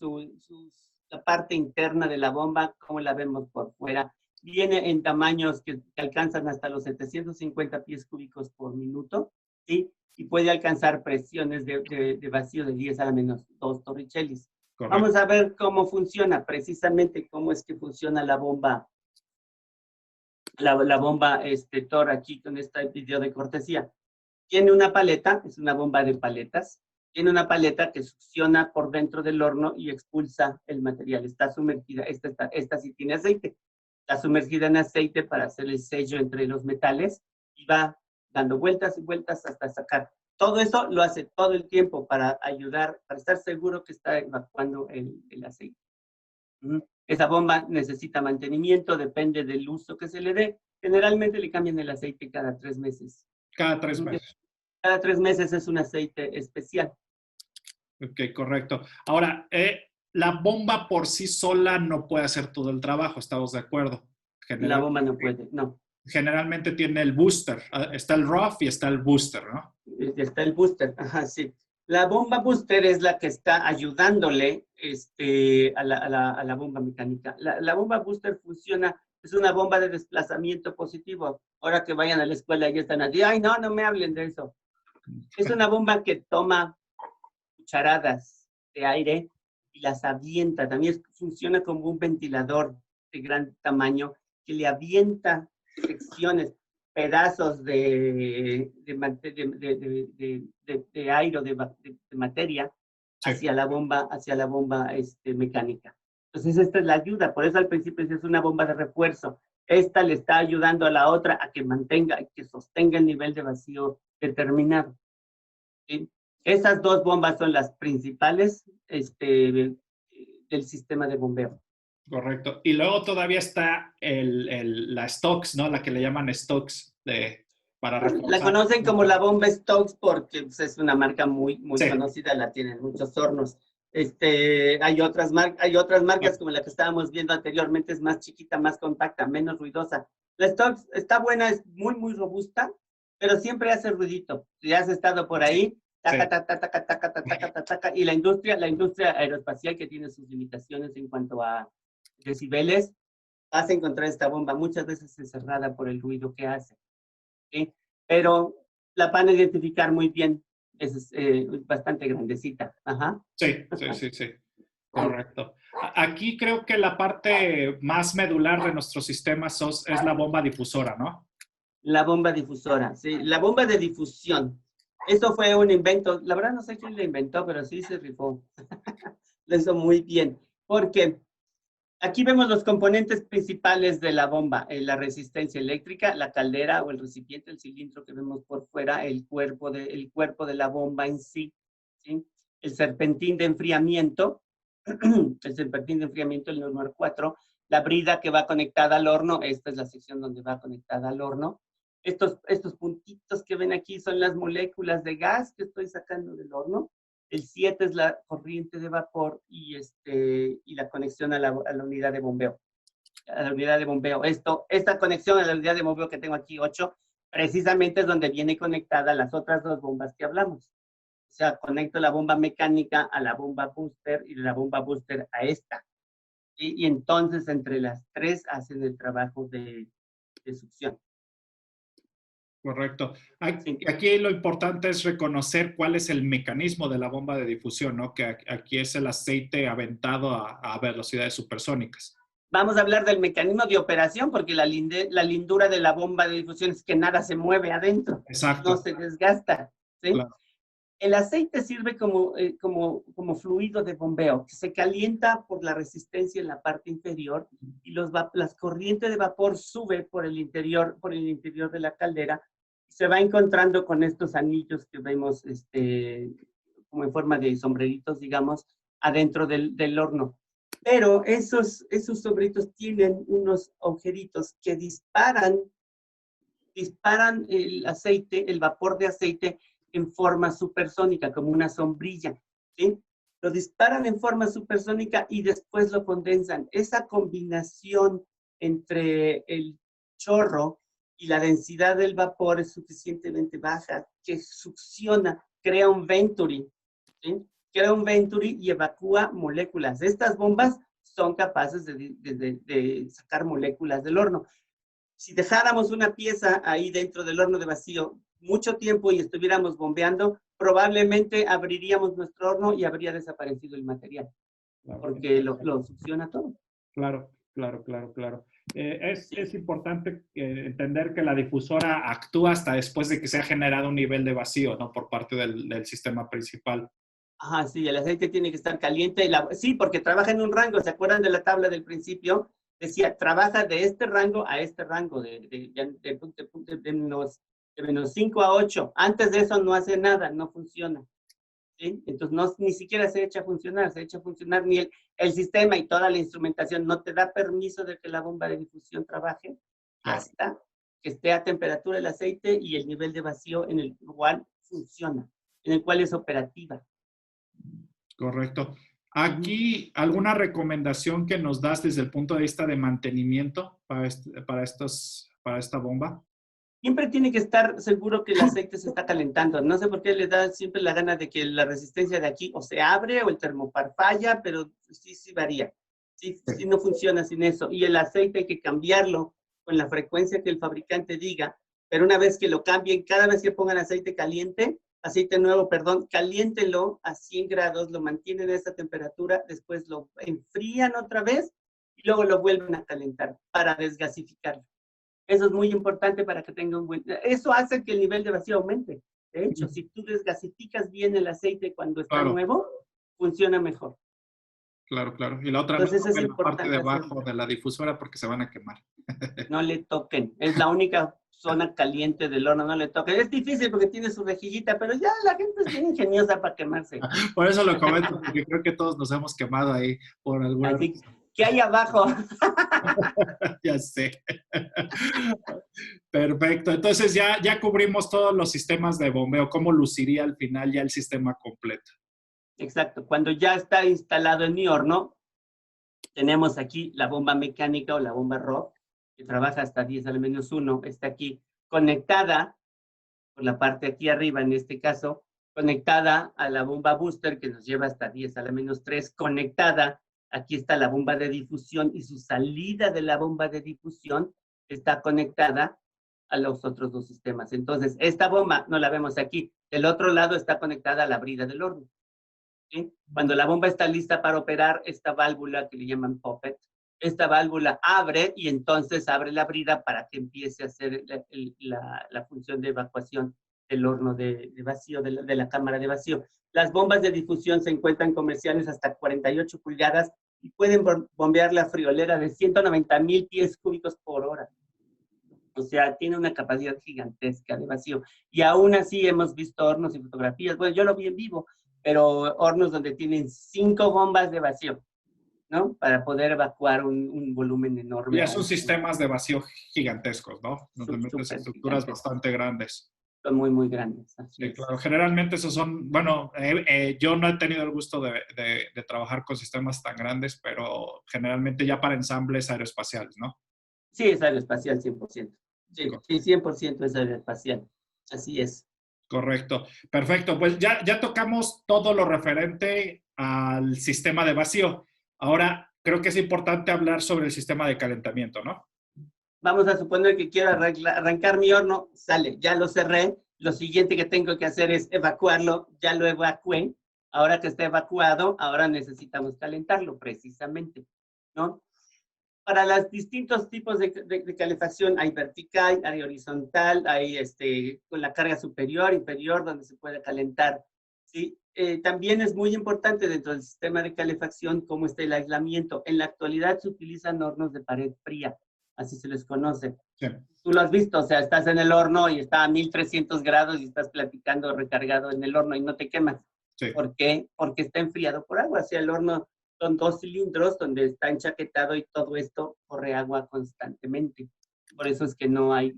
la parte interna de la bomba, como la vemos por fuera. Viene en tamaños que alcanzan hasta los 750 pies cúbicos por minuto, ¿sí? Y puede alcanzar presiones de vacío de 10 a la menos 2 torricellis. Correcto. Vamos a ver cómo funciona, precisamente cómo es que funciona la bomba, la bomba Thor aquí con este video de cortesía. Tiene una paleta, es una bomba de paletas, tiene una paleta que succiona por dentro del horno y expulsa el material. Está sumergida, esta sí tiene aceite. Está sumergida en aceite para hacer el sello entre los metales y va dando vueltas y vueltas hasta sacar. Todo eso lo hace todo el tiempo para ayudar, para estar seguro que está evacuando el aceite. Esa bomba necesita mantenimiento, depende del uso que se le dé. Generalmente le cambian el aceite cada 3 meses. Cada 3 meses. Cada 3 meses es un aceite especial. Ok, correcto. Ahora, la bomba por sí sola no puede hacer todo el trabajo, ¿estamos de acuerdo? La bomba no puede, no. generalmente tiene el booster. Está el rough y está el booster, ¿no? Está el booster, ajá, sí. La bomba booster es la que está ayudándole a la bomba mecánica. La bomba booster funciona, es una bomba de desplazamiento positivo. Ahora que vayan a la escuela ya están así, ay, no, no me hablen de eso. Es una bomba que toma cucharadas de aire y las avienta. También funciona como un ventilador de gran tamaño que le avienta secciones, pedazos de aire o de materia Sí. hacia la bomba mecánica. Entonces, esta es la ayuda. Por eso al principio es una bomba de refuerzo. Esta le está ayudando a la otra a que mantenga, que sostenga el nivel de vacío determinado. ¿Sí? Esas dos bombas son las principales del sistema de bombeo. Correcto. Y luego todavía está la Stokes, ¿no? La que le llaman Stokes para La reforzar. conocen como la bomba Stokes porque pues, es una marca muy, muy Sí. conocida, la tienen muchos hornos. Hay otras marcas como la que estábamos viendo anteriormente, es más chiquita, más compacta, menos ruidosa. La Stokes está buena, es muy, muy robusta, pero siempre hace ruidito. Si has estado por ahí, taca, Sí. taca, taca, taca, taca, taca, taca, y la industria aeroespacial que tiene sus limitaciones en cuanto a decibeles, vas a encontrar esta bomba muchas veces encerrada por el ruido que hace. ¿Sí? Pero la van a identificar muy bien. Es bastante grandecita. Ajá. Sí, sí, sí, sí. Correcto. Aquí creo que la parte más medular de nuestro sistema es la bomba difusora, ¿no? La bomba difusora, sí. La bomba de difusión. Eso fue un invento. La verdad no sé quién lo inventó, pero sí se rifó. Lo hizo muy bien. Porque aquí vemos los componentes principales de la bomba, la resistencia eléctrica, la caldera o el recipiente, el cilindro que vemos por fuera, el cuerpo de la bomba en sí, ¿sí? El serpentín de enfriamiento, el normal 4, la brida que va conectada al horno, esta es la sección donde va conectada al horno. Estos puntitos que ven aquí son las moléculas de gas que estoy sacando del horno. El 7 es la corriente de vapor y la conexión a la unidad de bombeo. A la unidad de bombeo. Esta conexión a la unidad de bombeo que tengo aquí, 8, precisamente es donde viene conectada las otras dos bombas que hablamos. O sea, conecto la bomba mecánica a la bomba booster y la bomba booster a esta. Y entonces entre las tres hacen el trabajo de succión. Correcto. Sí. Aquí lo importante es reconocer cuál es el mecanismo de la bomba de difusión, ¿no? Que aquí es el aceite aventado a velocidades supersónicas. Vamos a hablar del mecanismo de operación, porque la lindura de la bomba de difusión es que nada se mueve adentro. Exacto. No se desgasta. ¿Sí? Claro. El aceite sirve como fluido de bombeo, que se calienta por la resistencia en la parte inferior y las corrientes de vapor sube por el interior de la caldera y se va encontrando con estos anillos que vemos como en forma de sombreritos, digamos, adentro del horno. Pero esos sombreritos tienen unos agujeritos que disparan el aceite, el vapor de aceite en forma supersónica, como una sombrilla, ¿sí? Lo disparan en forma supersónica y después lo condensan. Esa combinación entre el chorro y la densidad del vapor es suficientemente baja que succiona, crea un venturi, ¿sí? Crea un venturi y evacúa moléculas. Estas bombas son capaces de sacar moléculas del horno. Si dejáramos una pieza ahí dentro del horno de vacío mucho tiempo y estuviéramos bombeando, probablemente abriríamos nuestro horno y habría desaparecido el material, Claro. porque lo succiona todo. Claro, claro, claro, claro. Es importante entender que la difusora actúa hasta después de que se ha generado un nivel de vacío, ¿no? Por parte del sistema principal. Ajá, sí, el aceite tiene que estar caliente. Sí, porque trabaja en un rango. ¿Se acuerdan de la tabla del principio? Decía, trabaja de este rango a este rango, de menos 5 a 8. Antes de eso no hace nada, no funciona. ¿Sí? Entonces ni siquiera se echa a funcionar, ni el sistema y toda la instrumentación no te da permiso de que la bomba de difusión trabaje hasta que esté a temperatura el aceite y el nivel de vacío en el cual funciona, en el cual es operativa. Correcto. Aquí, ¿alguna recomendación que nos das desde el punto de vista de mantenimiento para para esta bomba? Siempre tiene que estar seguro que el aceite se está calentando. No sé por qué le da siempre la gana de que la resistencia de aquí o se abre o el termopar falla, pero sí varía. Sí no funciona sin eso. Y el aceite hay que cambiarlo con la frecuencia que el fabricante diga, pero una vez que lo cambien, cada vez que pongan aceite nuevo, perdón, caliéntenlo a 100 grados, lo mantienen a esa temperatura, después lo enfrían otra vez y luego lo vuelven a calentar para desgasificarlo. Eso es muy importante para que tenga un buen... Eso hace que el nivel de vacío aumente. De hecho, si tú desgasificas bien el aceite cuando está Claro, nuevo, funciona mejor. claro, claro. Y la otra no Entonces es toquen la parte de importante abajo hacerlo. de la difusora porque se van a quemar. No le toquen. Es la única zona caliente del horno, no le toquen. Es difícil porque tiene su rejillita, pero ya la gente es bien ingeniosa para quemarse. Por eso lo comento, porque creo que todos nos hemos quemado ahí por alguna Así, razón. ¿qué hay abajo? Ya sé. Perfecto. Entonces ya cubrimos todos los sistemas de bombeo. ¿Cómo luciría al final ya el sistema completo? Exacto. Cuando ya está instalado en mi horno, tenemos aquí la bomba mecánica o la bomba RO, que trabaja hasta 10 a la menos 1. Está aquí conectada, por la parte aquí arriba en este caso, conectada a la bomba booster que nos lleva hasta 10 a la menos 3, conectada. Aquí está la bomba de difusión y su salida de la bomba de difusión está conectada a los otros dos sistemas. Entonces, esta bomba no la vemos aquí. Del otro lado está conectada a la brida del horno. ¿Sí? Cuando la bomba está lista para operar, esta válvula que le llaman poppet, esta válvula abre y entonces abre la brida para que empiece a hacer la función de evacuación del horno de vacío, de la cámara de vacío. Las bombas de difusión se encuentran comerciales hasta 48 pulgadas y pueden bombear la friolera de 190,000 pies cúbicos por hora. O sea, tiene una capacidad gigantesca de vacío. Y aún así hemos visto hornos y fotografías. Bueno, yo lo vi en vivo, pero hornos donde tienen 5 bombas de vacío, ¿no? Para poder evacuar un volumen enorme. Ya son sistemas de vacío gigantescos, ¿no? Donde metes Súper estructuras gigantes. bastante grandes. Son muy, muy grandes. Así Sí, es. claro. Generalmente esos son, bueno, yo no he tenido el gusto de trabajar con sistemas tan grandes, pero generalmente ya para ensambles aeroespaciales, ¿no? Sí, es aeroespacial 100%. Sí, 100% es aeroespacial. Así es. Correcto. Perfecto. Pues ya tocamos todo lo referente al sistema de vacío. Ahora, creo que es importante hablar sobre el sistema de calentamiento, ¿no? Vamos a suponer que quiero arrancar mi horno, sale, ya lo cerré. Lo siguiente que tengo que hacer es evacuarlo, ya lo evacué. Ahora que está evacuado, ahora necesitamos calentarlo precisamente, ¿no? Para los distintos tipos de calefacción hay vertical, hay horizontal, hay con la carga superior, inferior, donde se puede calentar. ¿Sí? También es muy importante dentro del sistema de calefacción cómo está el aislamiento. En la actualidad se utilizan hornos de pared fría, así se les conoce. Sí. Tú lo has visto, o sea, estás en el horno y está a 1300 grados y estás platicando recargado en el horno y no te quemas. Sí. ¿Por qué? Porque está enfriado por agua. O sea, el horno son 2 cilindros donde está enchaquetado y todo esto corre agua constantemente. Por eso es que no hay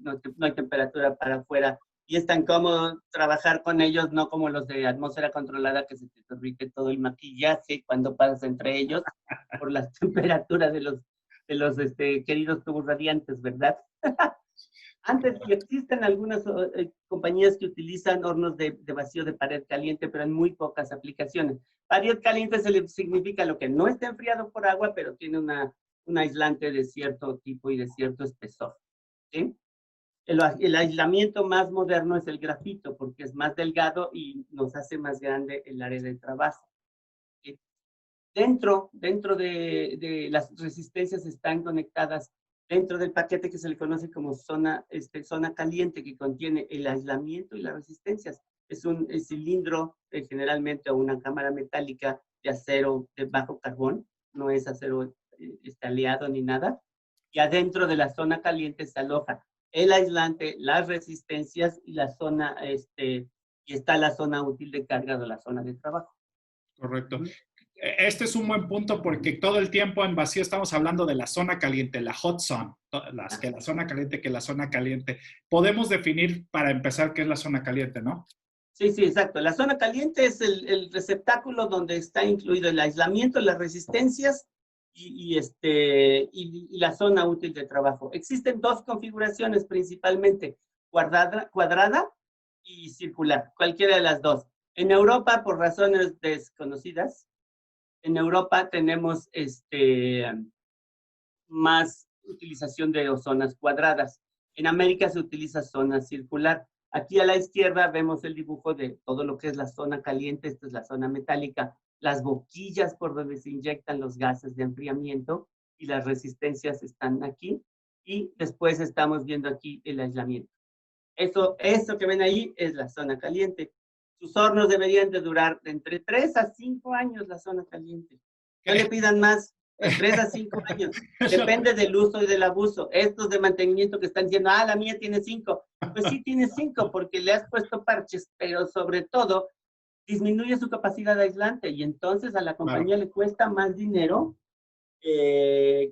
temperatura para afuera. Y es tan cómodo trabajar con ellos, no como los de atmósfera controlada, que se te derrite todo el maquillaje cuando pasas entre ellos por las temperaturas de los queridos tubos radiantes, ¿verdad? Antes sí existen algunas compañías que utilizan hornos de vacío de pared caliente, pero en muy pocas aplicaciones. Pared caliente significa lo que no está enfriado por agua, pero tiene un aislante de cierto tipo y de cierto espesor. ¿Sí? El aislamiento más moderno es el grafito, porque es más delgado y nos hace más grande el área de trabajo. ¿Sí? Dentro de las resistencias están conectadas dentro del paquete que se le conoce como zona caliente, que contiene el aislamiento y las resistencias. Es un cilindro, generalmente, o una cámara metálica de acero de bajo carbón, no es acero aleado ni nada. Y adentro de la zona caliente se aloja el aislante, las resistencias y la zona, y está la zona útil de carga de la zona de trabajo. Correcto. Este es un buen punto porque todo el tiempo en vacío estamos hablando de la zona caliente, la hot zone, que la zona caliente, que la zona caliente. Podemos definir para empezar qué es la zona caliente, ¿no? Sí, exacto. La zona caliente es el receptáculo donde está incluido el aislamiento, las resistencias y la zona útil de trabajo. Existen dos configuraciones principalmente, cuadrada y circular, cualquiera de las dos. En Europa, por razones desconocidas, en Europa tenemos más utilización de zonas cuadradas. En América se utiliza zona circular. Aquí a la izquierda vemos el dibujo de todo lo que es la zona caliente. Esta es la zona metálica. Las boquillas por donde se inyectan los gases de enfriamiento y las resistencias están aquí. Y después estamos viendo aquí el aislamiento. Eso que ven ahí es la zona caliente. Sus hornos deberían de durar de entre 3 a 5 años la zona caliente. No le pidan más, de 3 a 5 años. Depende del uso y del abuso. Estos de mantenimiento que están diciendo, la mía tiene 5. Pues sí tiene 5 porque le has puesto parches, pero sobre todo disminuye su capacidad aislante y entonces a la compañía le cuesta más dinero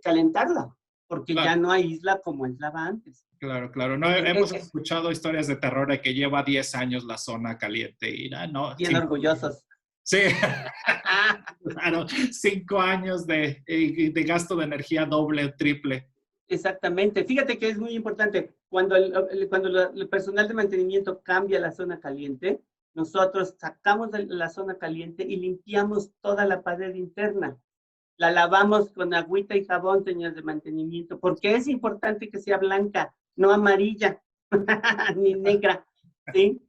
calentarla, porque ya no aísla como aislaba antes. Claro, claro. No, hemos escuchado historias de terror de que lleva 10 años la zona caliente y no. Bien orgullosos. Sí, claro, 5 años de gasto de energía doble o triple. Exactamente. Fíjate que es muy importante. Cuando el personal de mantenimiento cambia la zona caliente, nosotros sacamos de la zona caliente y limpiamos toda la pared interna. La lavamos con agüita y jabón, señores de mantenimiento, porque es importante que sea blanca, no amarilla, ni negra, ¿sí?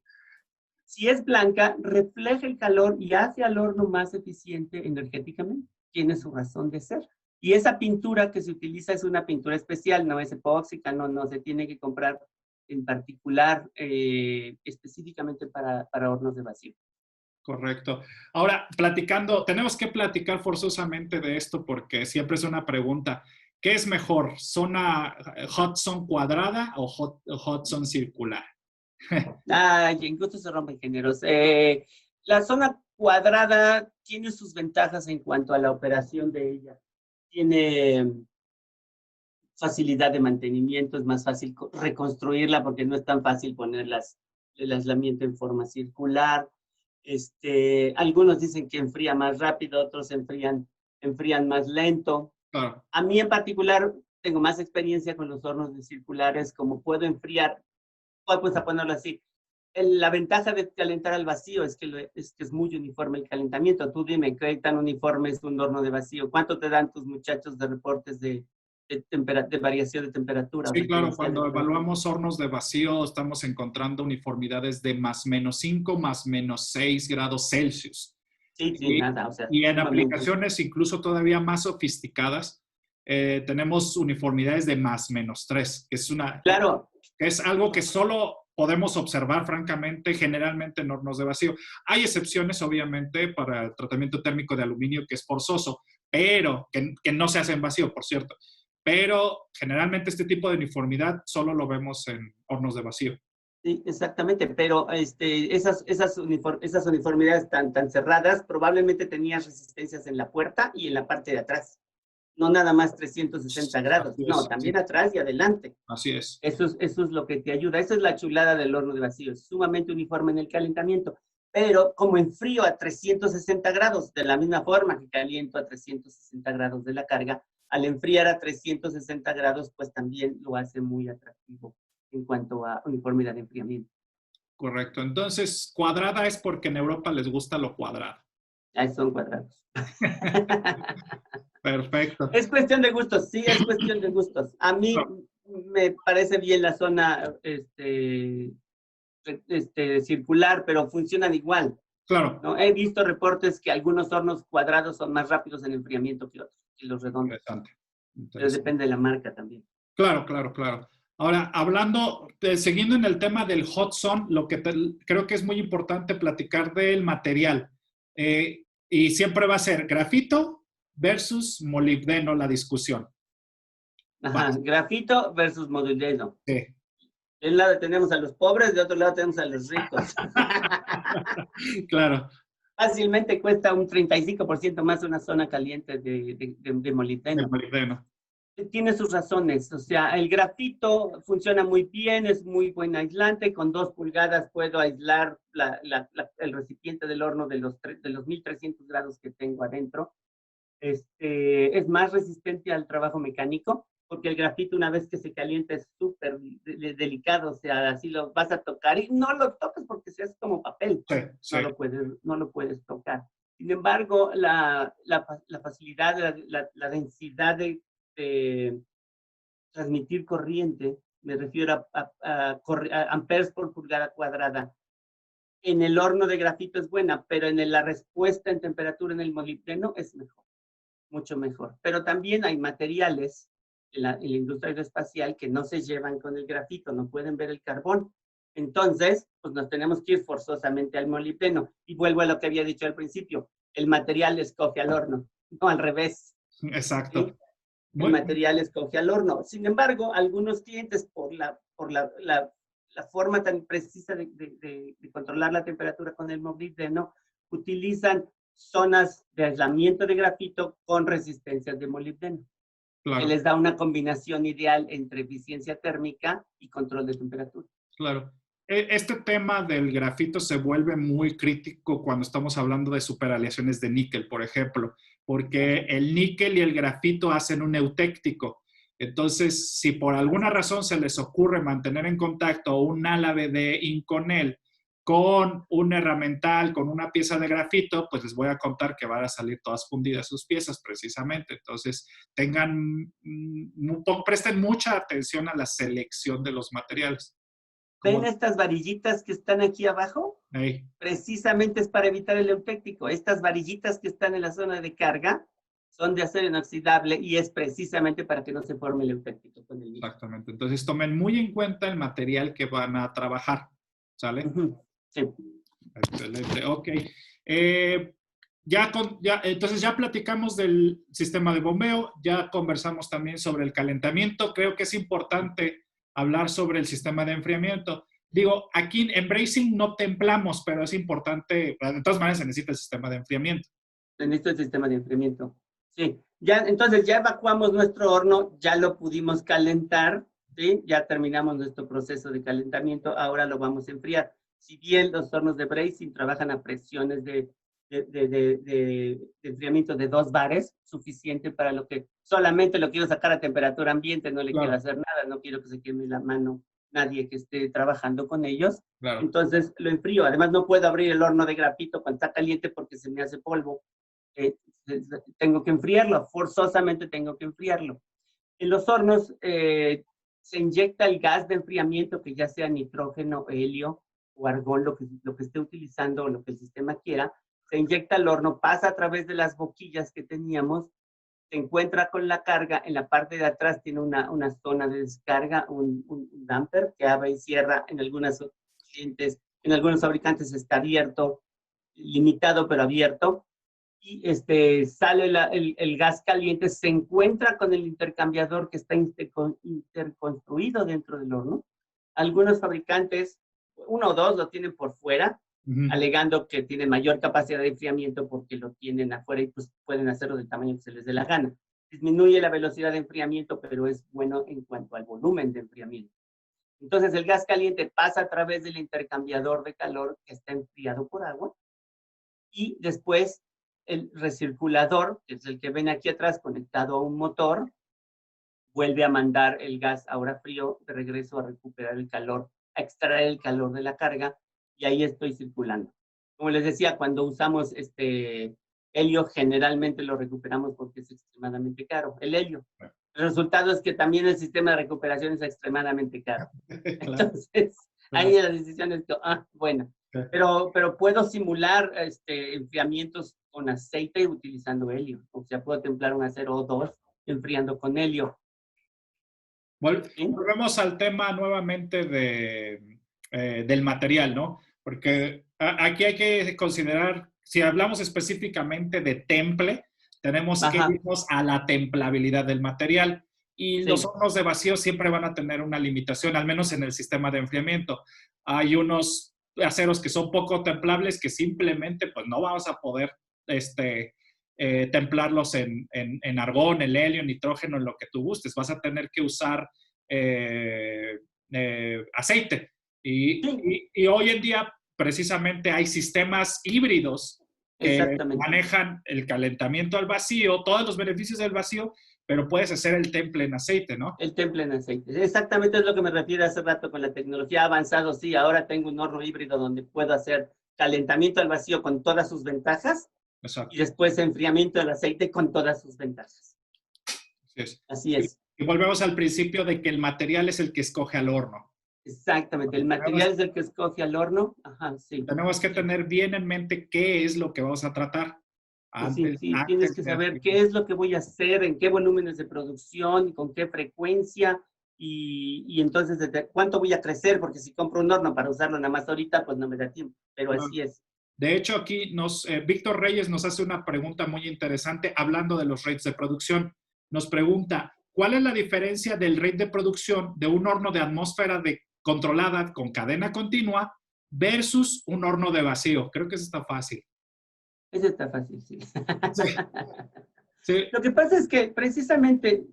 Si es blanca, refleja el calor y hace al horno más eficiente energéticamente. Tiene su razón de ser. Y esa pintura que se utiliza es una pintura especial, no es epóxica, no se tiene que comprar en particular específicamente para hornos de vacío. Correcto. Ahora, tenemos que platicar forzosamente de esto porque siempre es una pregunta. ¿Qué es mejor, hot zone cuadrada o hot zone circular? En gusto se rompen géneros. La zona cuadrada tiene sus ventajas en cuanto a la operación de ella. Tiene facilidad de mantenimiento, es más fácil reconstruirla porque no es tan fácil poner el aislamiento en forma circular. Algunos dicen que enfría más rápido, otros enfrían más lento. Claro. A mí en particular tengo más experiencia con los hornos de circulares, como puedo enfriar, pues a ponerlo así. La ventaja de calentar al vacío es que es muy uniforme el calentamiento. Tú dime, ¿qué tan uniforme es un horno de vacío? ¿Cuánto te dan tus muchachos de reportes de variación de temperatura? Sí, claro, cuando evaluamos hornos de vacío estamos encontrando uniformidades de +-5, +-6 grados Celsius. Sí, nada. O sea, y en aplicaciones incluso todavía más sofisticadas, tenemos uniformidades de +-3, que es claro. Que es algo que solo podemos observar, francamente, generalmente en hornos de vacío. Hay excepciones, obviamente, para el tratamiento térmico de aluminio, que es forzoso, pero que no se hace en vacío, por cierto. Pero generalmente este tipo de uniformidad solo lo vemos en hornos de vacío. Sí, exactamente, pero esas uniformidades tan cerradas probablemente tenían resistencias en la puerta y en la parte de atrás. No nada más 360 grados, también atrás y adelante. Así es. Eso es lo que te ayuda. Esa es la chulada del horno de vacío. Es sumamente uniforme en el calentamiento, pero como enfrío a 360 grados, de la misma forma que caliento a 360 grados de la carga, al enfriar a 360 grados, pues también lo hace muy atractivo en cuanto a uniformidad de enfriamiento. Correcto. Entonces, cuadrada es porque en Europa les gusta lo cuadrado. Ahí son cuadrados. Perfecto. Es cuestión de gustos, sí, es cuestión de gustos. A mí me parece bien la zona circular, pero funcionan igual. Claro. ¿No? He visto reportes que algunos hornos cuadrados son más rápidos en enfriamiento que otros, que los redondos. Interesante. Pero depende de la marca también. Claro. Ahora, siguiendo en el tema del hot zone, lo que creo que es muy importante platicar del material. Y siempre va a ser grafito versus molibdeno la discusión. Ajá, grafito versus molibdeno. Sí. De un lado tenemos a los pobres, de otro lado tenemos a los ricos. Claro. Fácilmente cuesta un 35% más una zona caliente de molibdeno. El molibdeno. Tiene sus razones, o sea, el grafito funciona muy bien, es muy buen aislante, con 2 pulgadas puedo aislar el recipiente del horno de los 1300 grados que tengo adentro. Es más resistente al trabajo mecánico, porque el grafito una vez que se calienta es súper delicado, o sea, así lo vas a tocar y no lo toques porque es como papel, Sí, sí, no lo puedes tocar. Sin embargo, la facilidad, la densidad de transmitir corriente, me refiero a amperes por pulgada cuadrada, en el horno de grafito es buena, pero en la respuesta en temperatura en el molibdeno es mejor, mucho mejor. Pero también hay materiales en la industria aeroespacial que no se llevan con el grafito, no pueden ver el carbón. Entonces, pues nos tenemos que ir forzosamente al molibdeno. Y vuelvo a lo que había dicho al principio, el material escoge al horno, no al revés. exacto. ¿Sí? El material escoge al horno. Sin embargo, algunos clientes, la forma tan precisa de controlar la temperatura con el molibdeno, utilizan zonas de aislamiento de grafito con resistencias de molibdeno, que Claro, les da una combinación ideal entre eficiencia térmica y control de temperatura. claro. Este tema del grafito se vuelve muy crítico cuando estamos hablando de superaleaciones de níquel, por ejemplo, porque el níquel y el grafito hacen un eutéctico. Entonces, si por alguna razón se les ocurre mantener en contacto un álave de Inconel con un herramental, con una pieza de grafito, pues les voy a contar que van a salir todas fundidas sus piezas, precisamente. Entonces, presten mucha atención a la selección de los materiales. ¿Ven Como, estas varillitas que están aquí abajo? hey, Precisamente es para evitar el eutéctico. Estas varillitas que están en la zona de carga son de acero inoxidable y es precisamente para que no se forme el eutéctico con el líquido. exactamente. Entonces, tomen muy en cuenta el material que van a trabajar. ¿Sale? Sí. Excelente. Ok. Entonces ya platicamos del sistema de bombeo, ya conversamos también sobre el calentamiento. Creo que es importante hablar sobre el sistema de enfriamiento. Digo, aquí en bracing no templamos, pero es importante, de todas maneras se necesita el sistema de enfriamiento. Se necesita el sistema de enfriamiento. Sí. Ya, entonces ya evacuamos nuestro horno, ya lo pudimos calentar, ¿sí? Ya terminamos nuestro proceso de calentamiento, ahora lo vamos a enfriar. Si bien los hornos de bracing trabajan a presiones de enfriamiento de 2 bares, suficiente para lo que solamente lo quiero sacar a temperatura ambiente, no le Claro. quiero hacer nada, no quiero que se queme la mano nadie que esté trabajando con ellos. Claro. Entonces lo enfrío. Además no puedo abrir el horno de grafito cuando está caliente porque se me hace polvo. Tengo que enfriarlo, forzosamente tengo que enfriarlo. En los hornos se inyecta el gas de enfriamiento, que ya sea nitrógeno, helio o argón, lo que esté utilizando o lo que el sistema quiera, se inyecta al horno, pasa a través de las boquillas que teníamos, se encuentra con la carga, en la parte de atrás tiene una zona de descarga, un damper que abre y cierra, en algunos fabricantes está abierto, limitado pero abierto, y sale el gas caliente, se encuentra con el intercambiador que está interconstruido dentro del horno. Algunos fabricantes, uno o dos, lo tienen por fuera, alegando que tiene mayor capacidad de enfriamiento porque lo tienen afuera y pues pueden hacerlo del tamaño que se les dé la gana. Disminuye la velocidad de enfriamiento, pero es bueno en cuanto al volumen de enfriamiento. Entonces el gas caliente pasa a través del intercambiador de calor que está enfriado por agua y después el recirculador, que es el que ven aquí atrás conectado a un motor, vuelve a mandar el gas ahora frío de regreso a recuperar el calor, a extraer el calor de la carga, y ahí estoy circulando. Como les decía, cuando usamos helio, generalmente lo recuperamos porque es extremadamente caro, el helio. El resultado es que también el sistema de recuperación es extremadamente caro. Entonces, ahí la decisión es que, bueno, pero puedo simular enfriamientos con aceite utilizando helio. O sea, puedo templar un acero o dos enfriando con helio. Volvemos al tema nuevamente del material, ¿no? Porque aquí hay que considerar, si hablamos específicamente de temple, tenemos que irnos a la templabilidad del material. Y los hornos de vacío siempre van a tener una limitación, al menos en el sistema de enfriamiento. Hay unos aceros que son poco templables que simplemente pues no vamos a poder templarlos en argón, en helio, nitrógeno, en lo que tú gustes. Vas a tener que usar aceite. Y hoy en día precisamente hay sistemas híbridos que Exactamente. manejan el calentamiento al vacío, todos los beneficios del vacío, pero puedes hacer el temple en aceite, ¿no? El temple en aceite. Exactamente es lo que me refiero hace rato con la tecnología avanzada. Sí, ahora tengo un horno híbrido donde puedo hacer calentamiento al vacío con todas sus ventajas y Exacto. después enfriamiento del aceite con todas sus ventajas. Así es. Así es. Y volvemos al principio de que el material es el que escoge al horno. Exactamente. El material es el que escoge al horno. Ajá, sí. Tenemos que tener bien en mente qué es lo que vamos a tratar Sí, antes, sí, tienes antes que de saber hacer. qué es lo que voy a hacer, en qué volúmenes de producción, y con qué frecuencia, y entonces desde cuánto voy a crecer, porque si compro un horno para usarlo nada más ahorita, pues no me da tiempo, pero así es. De hecho, aquí Víctor Reyes nos hace una pregunta muy interesante hablando de los rates de producción. Nos pregunta, ¿cuál es la diferencia del rate de producción de un horno de atmósfera controlada con cadena continua versus un horno de vacío? Creo que eso está fácil. Eso está fácil, sí. Sí, sí, Lo que pasa es que precisamente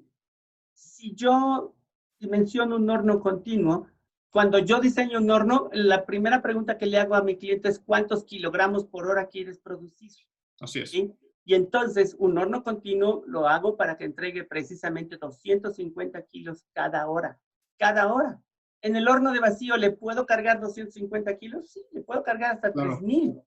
si yo dimensiono un horno continuo, cuando yo diseño un horno, la primera pregunta que le hago a mi cliente es ¿cuántos kilogramos por hora quieres producir? así es. ¿Sí? Y entonces un horno continuo lo hago para que entregue precisamente 250 kilos cada hora. Cada hora. En el horno de vacío, ¿le puedo cargar 250 kilos? Sí, le puedo cargar hasta Claro. 3000.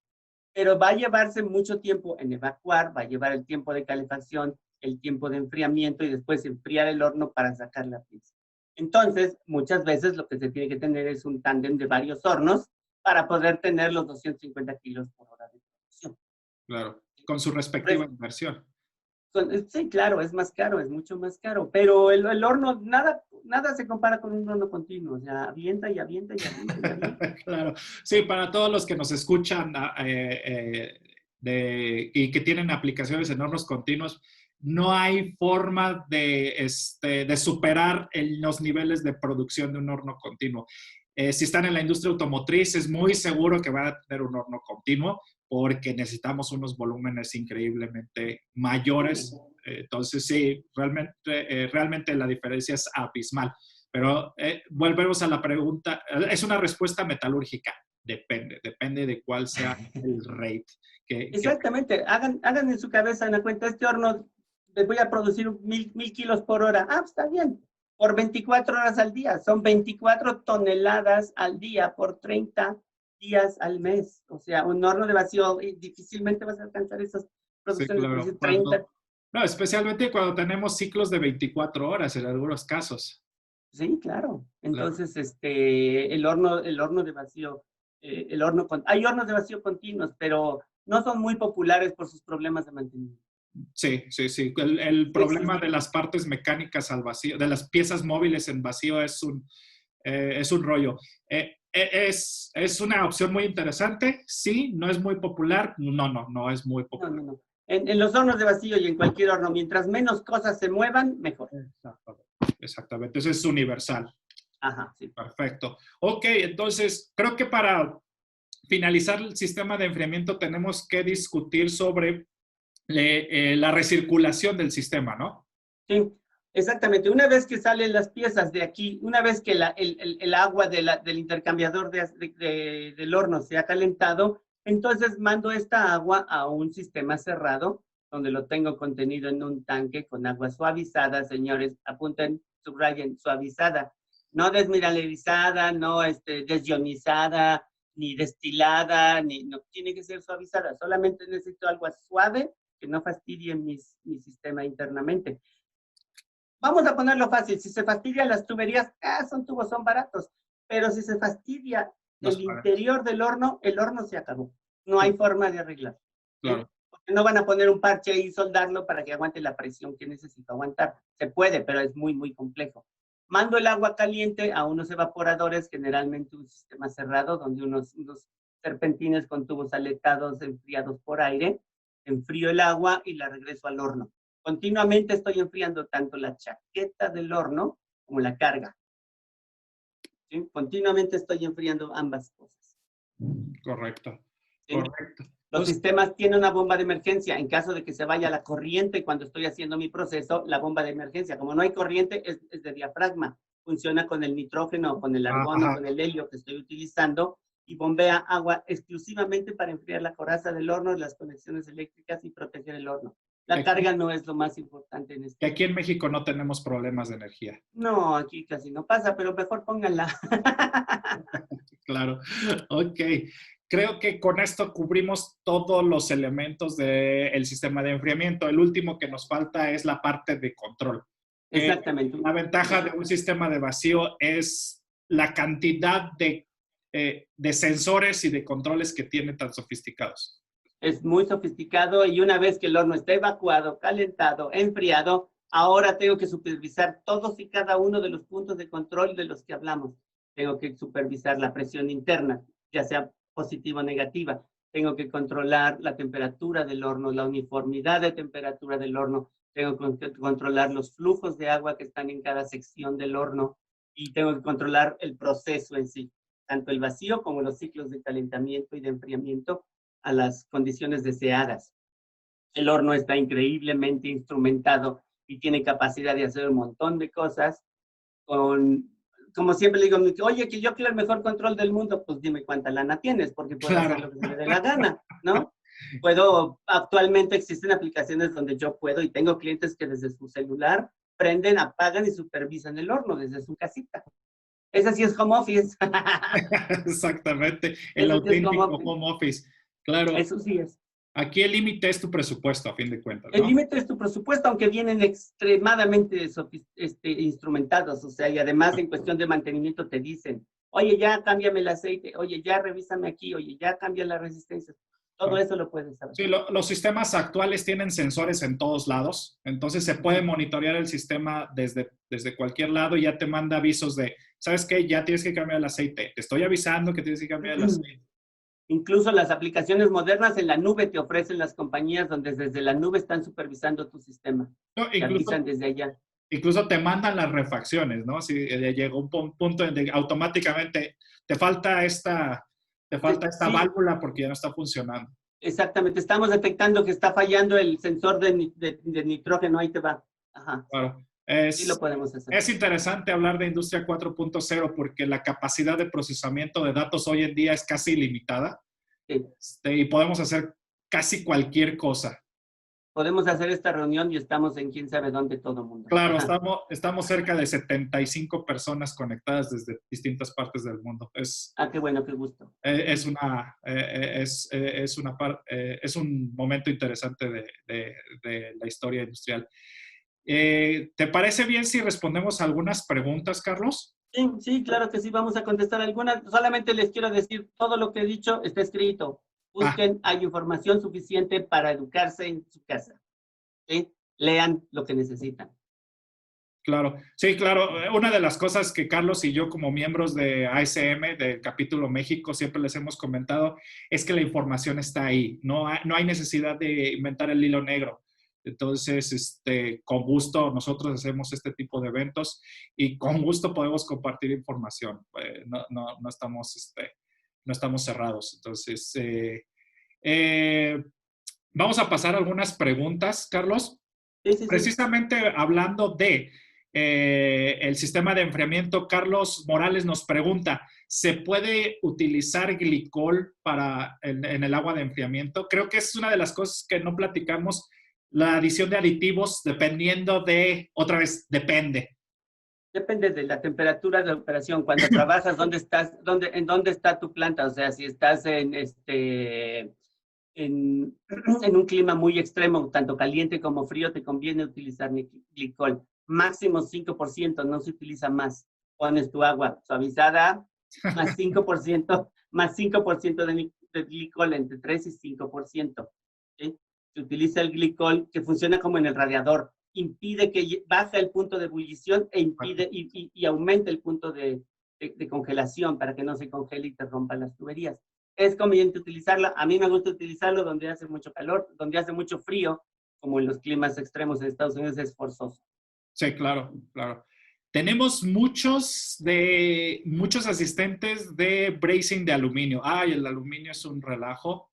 Pero va a llevarse mucho tiempo en evacuar, va a llevar el tiempo de calefacción, el tiempo de enfriamiento y después enfriar el horno para sacar la pieza. Entonces, muchas veces lo que se tiene que tener es un tándem de varios hornos para poder tener los 250 kilos por hora de producción. Claro, con su respectiva inversión. Sí, claro, es más caro, es mucho más caro, pero el horno, nada se compara con un horno continuo, o sea, avienta y avienta y avienta y avienta. Claro, sí, para todos los que nos escuchan y que tienen aplicaciones en hornos continuos, no hay forma de superar los niveles de producción de un horno continuo. Si están en la industria automotriz, es muy seguro que van a tener un horno continuo porque necesitamos unos volúmenes increíblemente mayores. Entonces, sí, realmente la diferencia es abismal. Pero volvemos a la pregunta, es una respuesta metalúrgica, depende de cuál sea el rate. Exactamente, hagan en su cabeza una cuenta, este horno le voy a producir 1000 kilos por hora. Ah, está bien, por 24 horas al día, son 24 toneladas al día por 30 días al mes. O sea, un horno de vacío, difícilmente vas a alcanzar esas Sí, producciones, claro. de 30. No, especialmente cuando tenemos ciclos de 24 horas en algunos casos. Sí, claro. Claro. Entonces, el horno de vacío, hay hornos de vacío continuos, pero no son muy populares por sus problemas de mantenimiento. Sí, sí, sí. El Sí problema existe. de las partes mecánicas al vacío, de las piezas móviles en vacío es un rollo. Es una opción muy interesante, sí, no es muy popular, no es muy No, popular. no, no. En los hornos de vacío y en cualquier horno, mientras menos cosas se muevan, mejor. Exactamente, eso es universal. Ajá, sí. Perfecto. Ok, entonces creo que para finalizar el sistema de enfriamiento tenemos que discutir sobre la recirculación del sistema, ¿no? Sí, exactamente. Una vez que salen las piezas de aquí, una vez que el agua del intercambiador del horno se ha calentado, entonces mando esta agua a un sistema cerrado, donde lo tengo contenido en un tanque con agua suavizada, señores, apunten, subrayen, suavizada, no desmineralizada, no desionizada, ni destilada, no tiene que ser suavizada, solamente necesito agua suave que no fastidie mi sistema internamente. Vamos a ponerlo fácil, si se fastidian las tuberías, son tubos, son baratos, pero si se fastidia el interior del horno, el horno se acabó. No hay forma de arreglar. Claro. Porque no van a poner un parche y soldarlo para que aguante la presión que necesita aguantar. Se puede, pero es muy, muy complejo. Mando el agua caliente a unos evaporadores, generalmente un sistema cerrado, donde unos serpentines con tubos aletados enfriados por aire, enfrío el agua y la regreso al horno. Continuamente estoy enfriando tanto la chaqueta del horno como la carga. ¿Sí? Continuamente estoy enfriando ambas cosas. Correcto. ¿Sí? Correcto. Los sistemas tienen una bomba de emergencia. En caso de que se vaya la corriente cuando estoy haciendo mi proceso, la bomba de emergencia, como no hay corriente, es de diafragma. Funciona con el nitrógeno, con el argón o con el helio que estoy utilizando. y bombea agua exclusivamente para enfriar la coraza del horno, las conexiones eléctricas y proteger el horno. La carga no es lo más importante en Que este. aquí en México no tenemos problemas de energía. No, aquí casi no pasa, pero mejor pónganla. Claro, ok. Creo que con esto cubrimos todos los elementos del sistema de enfriamiento. El último que nos falta es la parte de control. Exactamente. La ventaja de un sistema de vacío es la cantidad de sensores y de controles que tiene tan sofisticados. Es muy sofisticado y una vez que el horno está evacuado, calentado, enfriado, ahora tengo que supervisar todos y cada uno de los puntos de control de los que hablamos. Tengo que supervisar la presión interna, ya sea positiva o negativa. Tengo que controlar la temperatura del horno, la uniformidad de temperatura del horno. Tengo que controlar los flujos de agua que están en cada sección del horno y tengo que controlar el proceso en sí, tanto el vacío como los ciclos de calentamiento y de enfriamiento a las condiciones deseadas. El horno está increíblemente instrumentado y tiene capacidad de hacer un montón de cosas. Como siempre le digo, oye, que yo quiero el mejor control del mundo, pues dime cuánta lana tienes, porque puedo hacer lo que se me dé la gana, ¿no? Actualmente existen aplicaciones donde yo puedo y tengo clientes que desde su celular prenden, apagan y supervisan el horno desde su casita. Ese sí es home office. Exactamente, el auténtico home office. Claro. Eso sí es. Aquí el límite es tu presupuesto, a fin de cuentas, ¿no? El límite es tu presupuesto, aunque vienen extremadamente instrumentados, o sea, y además en cuestión de mantenimiento te dicen, oye, ya cámbiame el aceite, oye, ya revísame aquí, oye, ya cambia la resistencia. Todo eso lo puedes saber. Sí, los sistemas actuales tienen sensores en todos lados, entonces se puede monitorear el sistema desde cualquier lado y ya te manda avisos de, ¿sabes qué? Ya tienes que cambiar el aceite. Te estoy avisando que tienes que cambiar el aceite. Incluso las aplicaciones modernas en la nube te ofrecen las compañías donde desde la nube están supervisando tu sistema. No, te avisan desde allá. Incluso te mandan las refacciones, ¿no? Si llegó un punto en que automáticamente te falta esta válvula porque ya no está funcionando. Exactamente, estamos detectando que está fallando el sensor de nitrógeno, ahí te va. Ajá. Claro. Sí lo podemos hacer. Es interesante hablar de industria 4.0 porque la capacidad de procesamiento de datos hoy en día es casi ilimitada. Sí. Y podemos hacer casi cualquier cosa. Podemos hacer esta reunión y estamos en quién sabe dónde todo el mundo. Claro, estamos cerca de 75 personas conectadas desde distintas partes del mundo. Qué bueno, qué gusto. Es un momento interesante de la historia industrial. ¿Te parece bien si respondemos algunas preguntas, Carlos? Sí, claro que sí, vamos a contestar algunas. Solamente les quiero decir, todo lo que he dicho está escrito. Busquen, hay información suficiente para educarse en su casa. ¿Sí? Lean lo que necesitan. Claro, sí, claro. Una de las cosas que Carlos y yo como miembros de ASM, del capítulo México, siempre les hemos comentado, es que la información está ahí. No hay necesidad de inventar el hilo negro. Entonces, con gusto nosotros hacemos este tipo de eventos y con gusto podemos compartir información. No estamos cerrados. Entonces, vamos a pasar a algunas preguntas, Carlos. Sí. Precisamente hablando de el sistema de enfriamiento, Carlos Morales nos pregunta, ¿se puede utilizar glicol en el agua de enfriamiento? Creo que es una de las cosas que no platicamos, la adición de aditivos dependiendo otra vez, depende. Depende de la temperatura de operación. Cuando trabajas, ¿en dónde está tu planta? O sea, si estás en un clima muy extremo, tanto caliente como frío, te conviene utilizar glicol. Máximo 5%, no se utiliza más. Pones tu agua suavizada, más 5% de glicol, entre 3 y 5%. ¿Sí? Se utiliza el glicol que funciona como en el radiador. Impide que baje el punto de ebullición y aumenta el punto de congelación para que no se congele y te rompan las tuberías. Es conveniente utilizarla. A mí me gusta utilizarlo donde hace mucho calor, donde hace mucho frío, como en los climas extremos en Estados Unidos es forzoso. Sí, claro. Tenemos muchos asistentes de bracing de aluminio. El aluminio es un relajo.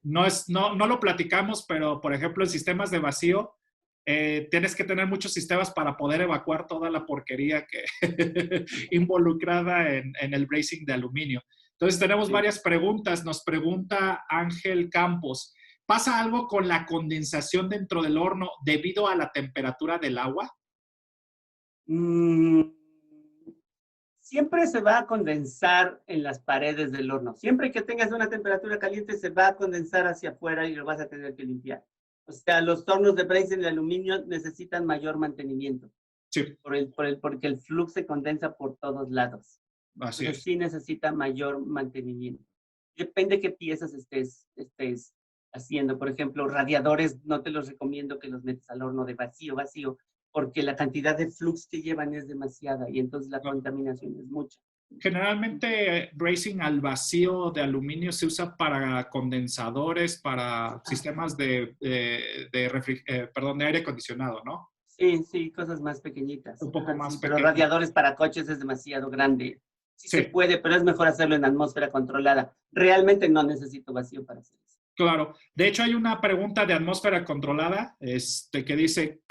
No lo platicamos, pero por ejemplo en sistemas de vacío tienes que tener muchos sistemas para poder evacuar toda la porquería que involucrada en el bracing de aluminio. Entonces tenemos Sí. varias preguntas. Nos pregunta Ángel Campos, ¿pasa algo con la condensación dentro del horno debido a la temperatura del agua? Mm, siempre se va a condensar en las paredes del horno. Siempre que tengas una temperatura caliente, se va a condensar hacia afuera y lo vas a tener que limpiar. O sea, los hornos de Brazen de aluminio necesitan mayor mantenimiento Sí, porque el flux se condensa por todos lados. así Entonces es. sí necesita mayor mantenimiento. Depende qué piezas estés haciendo. Por ejemplo, radiadores no te los recomiendo que los metas al horno de vacío, porque la cantidad de flux que llevan es demasiada y entonces la contaminación es mucha. Generalmente, racing al vacío de aluminio se usa para condensadores, para sistemas perdón, de aire acondicionado, ¿no? Sí, sí, cosas más pequeñitas. Un poco Ajá, más sí, pero pequeño. radiadores para coches es demasiado grande. Sí se Sí, puede, pero es mejor hacerlo en atmósfera controlada. Realmente no necesito vacío para hacer eso. claro. De hecho, hay una pregunta de atmósfera controlada, que dice,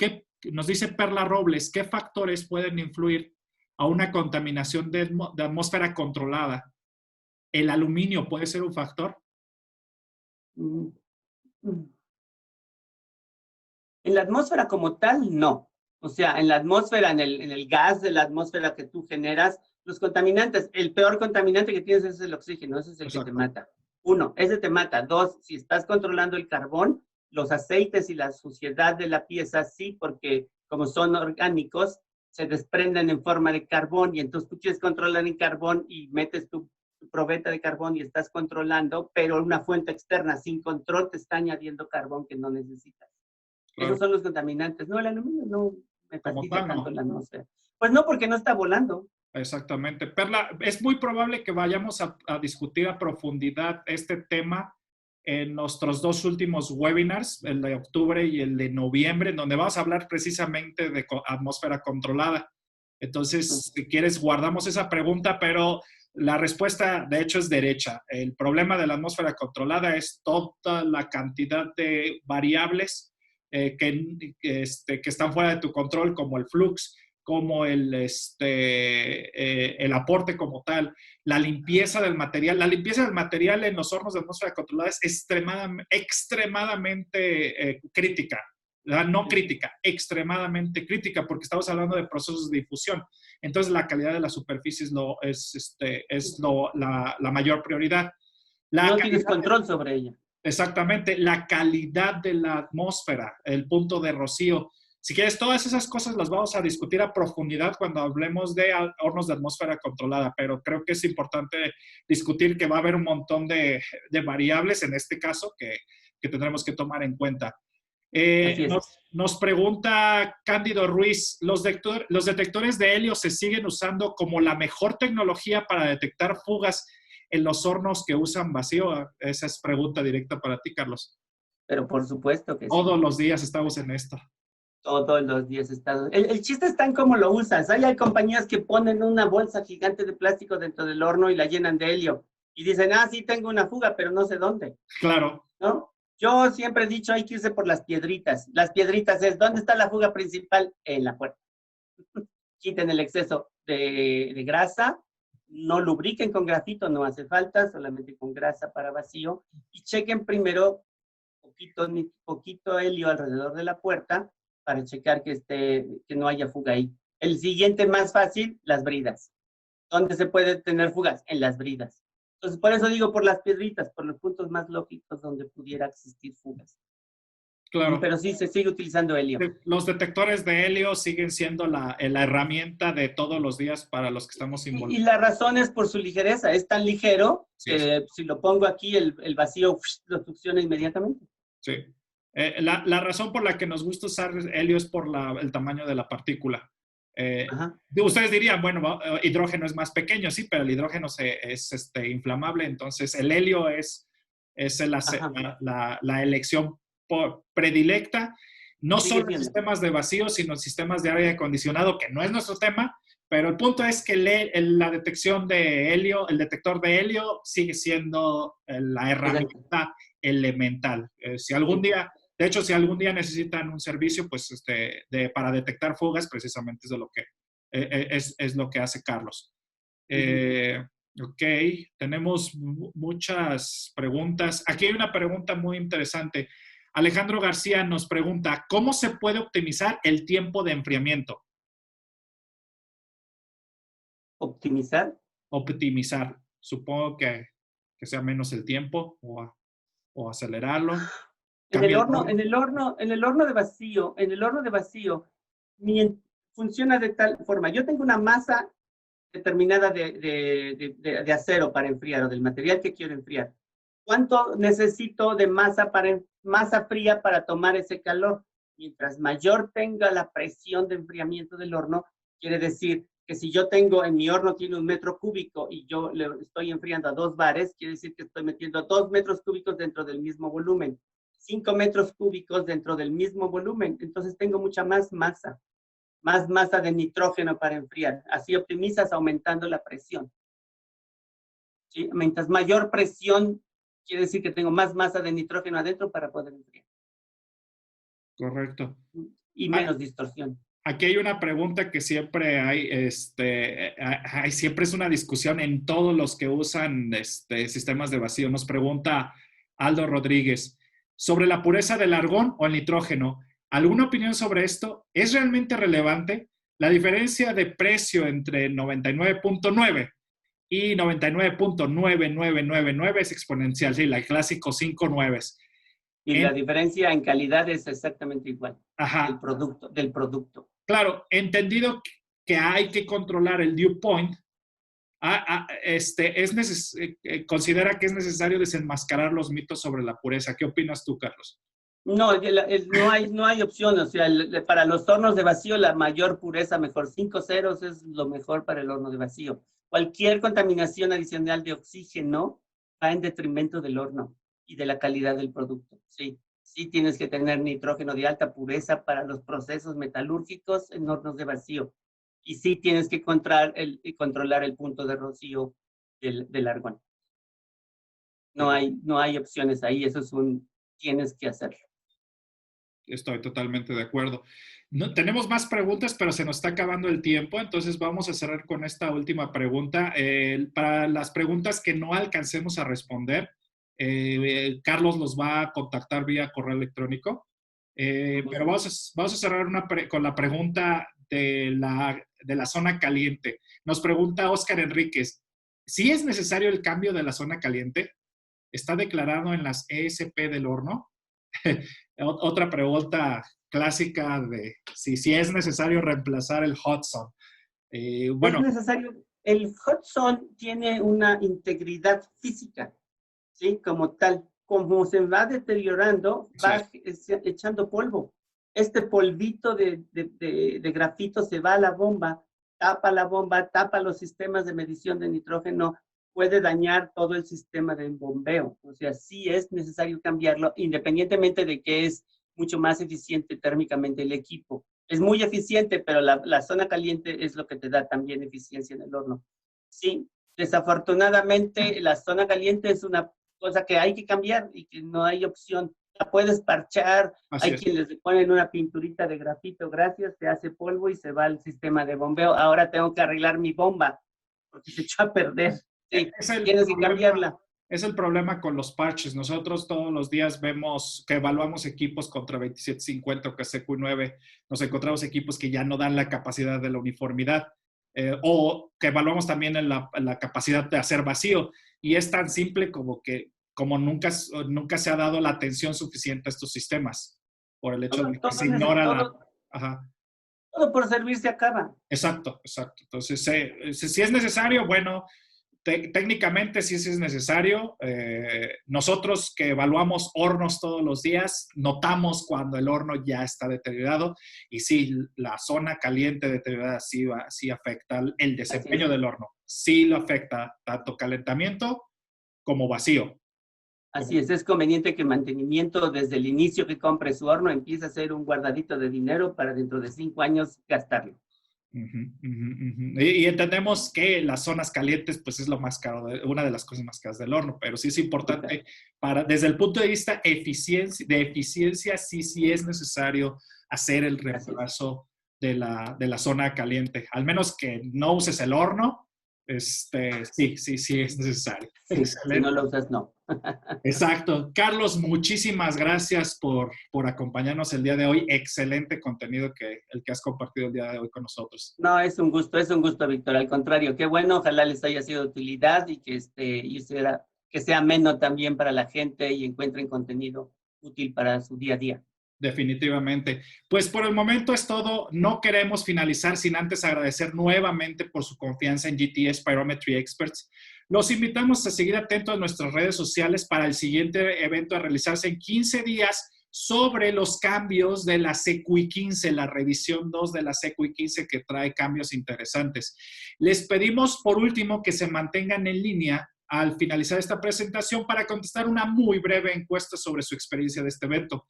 nos dice Perla Robles, ¿qué factores pueden influir a una contaminación de atmósfera controlada? ¿El aluminio puede ser un factor? Mm, mm. En la atmósfera como tal, no. O sea, en la atmósfera, en el gas de la atmósfera que tú generas, los contaminantes, el peor contaminante que tienes es el oxígeno, ese es el que te Exacto. mata. Uno, ese te mata. Dos, si estás controlando el carbón, los aceites y la suciedad de la pieza, sí, porque como son orgánicos, se desprenden en forma de carbón y entonces tú quieres controlar el carbón y metes tu probeta de carbón y estás controlando, pero una fuente externa sin control te está añadiendo carbón que no necesitas. Esos Claro. son los contaminantes. No, el aluminio no me Como fastidia tal, tanto no. la atmósfera. Pues no, porque no está volando. Exactamente. Perla, es muy probable que vayamos a discutir a profundidad este tema en nuestros dos últimos webinars, el de octubre y el de noviembre, en donde vamos a hablar precisamente de atmósfera controlada. Entonces, si quieres, guardamos esa pregunta, pero la respuesta, de hecho, es derecha. El problema de la atmósfera controlada es toda la cantidad de variables que están fuera de tu control, como el flux, como el aporte como tal, la limpieza del material. La limpieza del material en los hornos de atmósfera controlada es extremadamente crítica. No crítica, extremadamente crítica, porque estamos hablando de procesos de difusión. Entonces, la calidad de la superficie es la mayor prioridad. La No tienes calidad control sobre ella. Exactamente, la calidad de la atmósfera, el punto de rocío. Si quieres, todas esas cosas las vamos a discutir a profundidad cuando hablemos de hornos de atmósfera controlada, pero creo que es importante discutir que va a haber un montón de variables en este caso que tendremos que tomar en cuenta. Así es. Nos pregunta Cándido Ruiz, ¿los detectores de helio se siguen usando como la mejor tecnología para detectar fugas en los hornos que usan vacío? Esa es pregunta directa para ti, Carlos. Pero por supuesto que sí. Todos los días estamos en esto. Todos los días está. El chiste está en cómo lo usas. Hay compañías que ponen una bolsa gigante de plástico dentro del horno y la llenan de helio. Y dicen, sí, tengo una fuga, pero no sé dónde. Claro. ¿No? Yo siempre he dicho, hay que irse por las piedritas. Las piedritas es, ¿dónde está la fuga principal? En la puerta. Quiten el exceso de grasa, no lubriquen con grafito, no hace falta, solamente con grasa para vacío. Y chequen primero poquito helio alrededor de la puerta para checar que no haya fuga ahí. El siguiente más fácil, las bridas. ¿Dónde se puede tener fugas? En las bridas. Entonces, por eso digo por las piedritas, por los puntos más lógicos donde pudiera existir fugas. Claro. Pero sí, se sigue utilizando helio. Los detectores de helio siguen siendo la herramienta de todos los días para los que estamos Y involucrados. la razón es por su ligereza. Es tan ligero que si lo pongo aquí, el vacío lo succiona inmediatamente. Sí. La razón por la que nos gusta usar helio es por el tamaño de la partícula. Ustedes dirían, bueno, hidrógeno es más pequeño, sí, pero el hidrógeno es inflamable, entonces el helio es la elección predilecta, no solo en sistemas de vacío, sino en sistemas de aire acondicionado, que no es nuestro tema, pero el punto es que la detección de helio, el detector de helio sigue siendo la herramienta elemental. Si algún día necesitan un servicio, pues para detectar fugas, precisamente es lo que hace Carlos. Ok, tenemos muchas preguntas. Aquí hay una pregunta muy interesante. Alejandro García nos pregunta, ¿cómo se puede optimizar el tiempo de enfriamiento? Optimizar. Optimizar. Supongo que sea menos el tiempo o acelerarlo. En el Cambia el horno, horno. en el horno de vacío, funciona de tal forma. Yo tengo una masa determinada de acero para enfriar o del material que quiero enfriar. ¿Cuánto necesito de masa fría para tomar ese calor? Mientras mayor tenga la presión de enfriamiento del horno, quiere decir que si yo tengo en mi horno tiene 1 metro cúbico y yo le estoy enfriando a 2 bares, quiere decir que estoy metiendo 2 metros cúbicos dentro del mismo volumen, 5 metros cúbicos dentro del mismo volumen. Entonces tengo mucha más masa de nitrógeno para enfriar. Así optimizas aumentando la presión. ¿Sí? Mientras mayor presión, quiere decir que tengo más masa de nitrógeno adentro para poder enfriar. Correcto. Y menos distorsión. Aquí hay una pregunta que siempre siempre es una discusión en todos los que usan sistemas de vacío. Nos pregunta Aldo Rodríguez sobre la pureza del argón o el nitrógeno. ¿Alguna opinión sobre esto? ¿Es realmente relevante? La diferencia de precio entre 99.9 y 99.9999 es exponencial, sí, el clásico 5 nueves. Y la diferencia en calidad es exactamente igual. Ajá. Del producto. Claro, entendido que hay que controlar el dew point, considera que es necesario desenmascarar los mitos sobre la pureza. ¿Qué opinas tú, Carlos? No, no hay opción. O sea, para los hornos de vacío, la mayor pureza, mejor 5 ceros es lo mejor para el horno de vacío. Cualquier contaminación adicional de oxígeno va en detrimento del horno y de la calidad del producto. Sí, sí tienes que tener nitrógeno de alta pureza para los procesos metalúrgicos en hornos de vacío. Y sí tienes que controlar el punto de rocío del argón. No hay opciones ahí, tienes que hacerlo. Estoy totalmente de acuerdo. No, tenemos más preguntas, pero se nos está acabando el tiempo, entonces vamos a cerrar con esta última pregunta. Para las preguntas que no alcancemos a responder, Carlos los va a contactar vía correo electrónico. Pero vamos a cerrar con la pregunta de la zona caliente. Nos pregunta Óscar Enríquez, ¿sí es necesario el cambio de la zona caliente? ¿Está declarado en las ESP del horno? Otra pregunta clásica de si es necesario reemplazar el hot zone. Bueno. Es necesario. El hot zone tiene una integridad física, ¿sí? Como tal. Como se va deteriorando, va echando polvo. Este polvito de grafito se va a la bomba, tapa los sistemas de medición de nitrógeno, puede dañar todo el sistema de bombeo. O sea, sí es necesario cambiarlo, independientemente de que es mucho más eficiente térmicamente el equipo. Es muy eficiente, pero la zona caliente es lo que te da también eficiencia en el horno. Sí, desafortunadamente la zona caliente es una cosa que hay que cambiar y que no hay opción. La puedes parchar, hay quienes le ponen una pinturita de grafito, gracias, se hace polvo y se va al sistema de bombeo. Ahora tengo que arreglar mi bomba porque se echó a perder. Sí, tienes que cambiarla. Es el problema con los parches. Nosotros todos los días vemos que evaluamos equipos contra 2750 o KCQ9. Nos encontramos equipos que ya no dan la capacidad de la uniformidad o que evaluamos también en la capacidad de hacer vacío. Y es tan simple como nunca se ha dado la atención suficiente a estos sistemas por el hecho de que se ignora la... Ajá. Todo por servir se acaba. Exacto. Entonces, si es necesario, bueno, técnicamente sí es necesario. Nosotros que evaluamos hornos todos los días, notamos cuando el horno ya está deteriorado y sí, la zona caliente deteriorada sí afecta el desempeño del horno. Sí lo afecta tanto calentamiento como vacío. Así es conveniente que el mantenimiento desde el inicio que compre su horno empiece a ser un guardadito de dinero para dentro de 5 años gastarlo. Y entendemos que las zonas calientes pues es lo más caro, una de las cosas más caras del horno, pero sí es importante desde el punto de vista de eficiencia, sí es necesario hacer el reemplazo de la zona caliente, al menos que no uses el horno Sí, es necesario. Sí, si no Excelente. lo usas, no. Exacto. Carlos, muchísimas gracias por acompañarnos el día de hoy. Excelente contenido el que has compartido el día de hoy con nosotros. No, es un gusto, Víctor. Al contrario, qué bueno, ojalá les haya sido de utilidad y que sea ameno también para la gente y encuentren contenido útil para su día a día. Definitivamente. Pues por el momento es todo. No queremos finalizar sin antes agradecer nuevamente por su confianza en GTS Pyrometry Experts. Los invitamos a seguir atentos a nuestras redes sociales para el siguiente evento a realizarse en 15 días sobre los cambios de la CQI 15, la revisión 2 de la CQI 15 que trae cambios interesantes. Les pedimos por último que se mantengan en línea al finalizar esta presentación para contestar una muy breve encuesta sobre su experiencia de este evento.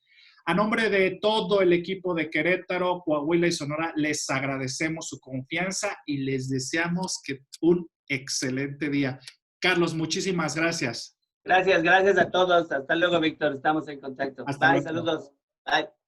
A nombre de todo el equipo de Querétaro, Coahuila y Sonora, les agradecemos su confianza y les deseamos un excelente día. Carlos, muchísimas gracias. Gracias a todos. Hasta luego, Víctor. Estamos en contacto. Hasta Bye, luego. saludos. Bye.